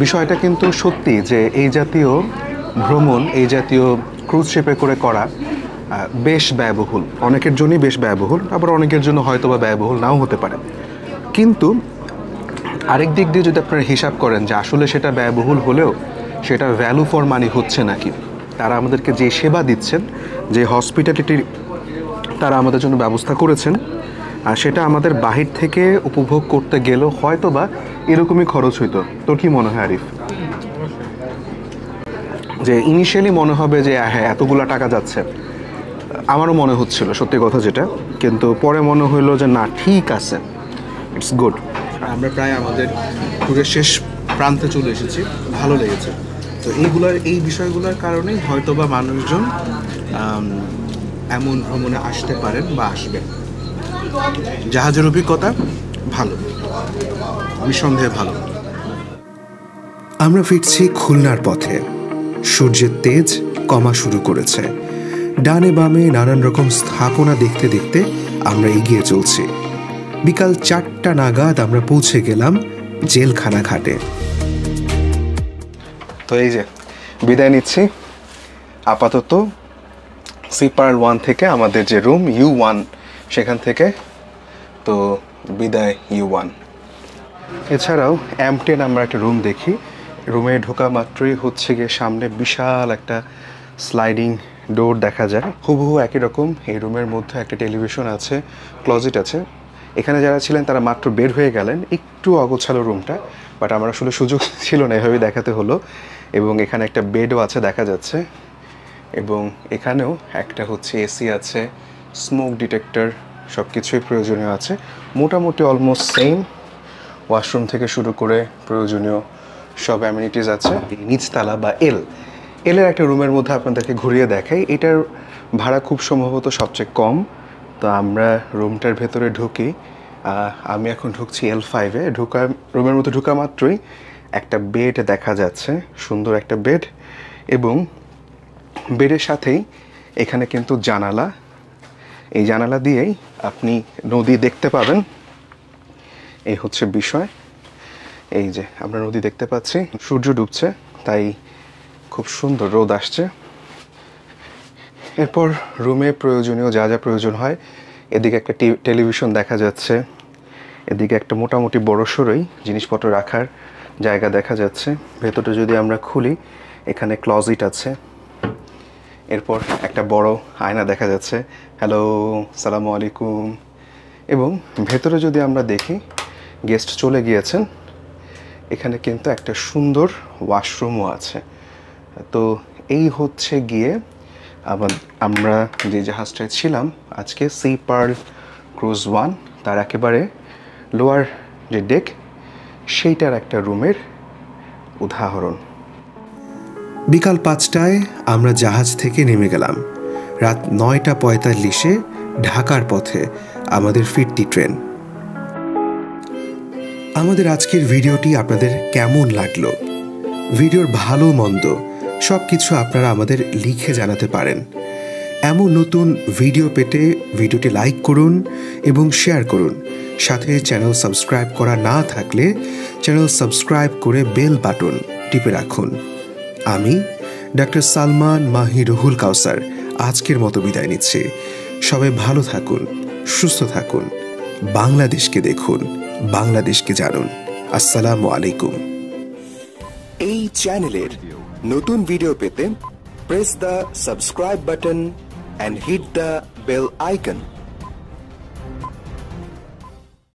বিষয়টা কিন্তু সত্যি যে এই জাতীয় ভ্রমণ, এই জাতীয় ক্রুজ শিপে করে করা বেশ ব্যয়বহুল। অনেকের জন্যই বেশ ব্যয়বহুল, আবার অনেকের জন্য হয়তো বা ব্যয়বহুল নাও হতে পারে। কিন্তু আরেক দিক দিয়ে যদি আপনারা হিসাব করেন যে আসলে সেটা ব্যয়বহুল হলেও সেটা ভ্যালু ফর মানি হচ্ছে নাকি, তারা আমাদেরকে যে সেবা দিচ্ছেন, যে হসপিটালিটির তারা আমাদের জন্য ব্যবস্থা করেছেন, আর সেটা আমাদের বাহির থেকে উপভোগ করতে গেলেও হয়তো বা এরকমই খরচ হইতো। তোর কি মনে হয় আরিফ? যে ইনিশিয়ালি মনে হবে যে হ্যাঁ এতগুলা টাকা যাচ্ছে, আমারও মনে হচ্ছিল সত্যি কথা যেটা, কিন্তু পরে মনে হইলো যে না, ঠিক আছে, ইটস গুড। আমরা প্রায় আমাদের ট্যুরের শেষ প্রান্তে চলে এসেছি, ভালো লেগেছে। তো এই বিষয়গুলোর কারণেই হয়তো বা মানুষজন এমন ভ্রমণে আসতে পারেন বা আসবেন। জাহাজের অভিজ্ঞতা ভালো, নিঃসন্দেহে ভালো। আমরা ফিরছি খুলনার পথে। সূর্যের তেজ কমা শুরু করেছে। ডানে বামে নানান রকম স্থাপনা দেখতে দেখতে আমরা এগিয়ে চলছি। বিকাল 4টা নাগাদ আমরা পৌঁছে গেলাম জেলখানা ঘাটে। তো এই যে বিদায় নিচ্ছি। আপাতত সি পার্ল 1 থেকে আমাদের যে রুম U1 সেখান থেকে তো বিদায় U1। এছাড়াও M10 আমরা একটা রুম দেখি। রুমে ঢোকা মাত্রই হচ্ছে গিয়ে সামনে বিশাল একটা স্লাইডিং ডোর দেখা যায়, হুবহু একই রকম। এই রুমের মধ্যে একটা টেলিভিশন আছে, ক্লোজেট আছে। এখানে যারা ছিলেন তারা মাত্র বের হয়ে গেলেন, একটু অগোছালো রুমটা, বাট আমার আসলে সুযোগ ছিল না, এভাবেই দেখাতে হলো। এবং এখানে একটা বেডও আছে দেখা যাচ্ছে, এবং এখানেও একটা হচ্ছে এসি আছে, স্মোক ডিটেক্টর, সব কিছুই প্রয়োজনীয় আছে। মোটামুটি অলমোস্ট সেম, ওয়াশরুম থেকে শুরু করে প্রয়োজনীয় সব অ্যামিনিটিস আছে। নিচতলা বা এলের একটা রুমের মধ্যে আপনাদেরকে ঘুরিয়ে দেখাই। এটার ভাড়া খুব সম্ভবত সবচেয়ে কম। তো আমরা রুমটার ভেতরে ঢুকি, আমি এখন ঢুকছি L5-এ। রুমের মধ্যে ঢুকা মাত্রই একটা বেড দেখা যাচ্ছে, সুন্দর একটা বেড, এবং বেডের সাথেই এখানে কিন্তু জানালা। এই জানালা দিয়েই আপনি নদী দেখতে পাবেন, এই হচ্ছে বিষয়। এই যে আমরা নদী দেখতে পাচ্ছি, সূর্য ডুবছে তাই খুব সুন্দর রোদ আসছে। এরপর রুমে প্রয়োজনীয় যা যা প্রয়োজন হয়, এদিকে একটা টেলিভিশন দেখা যাচ্ছে, এদিকে একটা মোটামুটি বড়সড়ই জিনিসপত্র রাখার জায়গা দেখা যাচ্ছে। ভেতরটা যদি আমরা খুলি, এখানে ক্লোজেট আছে, এরপর একটা বড় আয়না দেখা যাচ্ছে। হ্যালো, সালামু আলাইকুম। এবং ভেতরে যদি আমরা দেখি, গেস্ট চলে গিয়েছেন, এখানে কিন্তু একটা সুন্দর ওয়াশরুমও আছে। তো এই হচ্ছে গিয়ে আমরা যে জাহাজটায় ছিলাম আজকে, সি পার্ল ক্রুজ 1, তার একেবারে লোয়ার যে ডেক, সেইটার একটা রুমের উদাহরণ। বিকাল 5টায় আমরা জাহাজ থেকে নেমে গেলাম। রাত 9:45-এ ঢাকার পথে আমাদের ফিরতি ট্রেন। আমাদের আজকের ভিডিওটি আপনাদের কেমন লাগলো? ভিডিওর ভালো মন্দ সব কিছু আপনারা আমাদের লিখে জানাতে পারেন। এমন নতুন ভিডিও পেতে ভিডিওটি লাইক করুন এবং শেয়ার করুন। সাথে চ্যানেল সাবস্ক্রাইব করা না থাকলে চ্যানেল সাবস্ক্রাইব করে বেল বাটন টিপে রাখুন। আমি ডক্টর সালমান মাহি রুহুল কাউসার আজকের মতো বিদায় নিচ্ছি। সবাই ভালো থাকুন, সুস্থ থাকুন, বাংলাদেশকে দেখুন, বাংলাদেশকে জানুন। আসসালামু আলাইকুম। এই চ্যানেলের নতুন ভিডিও পেতে press the subscribe button and hit the bell icon.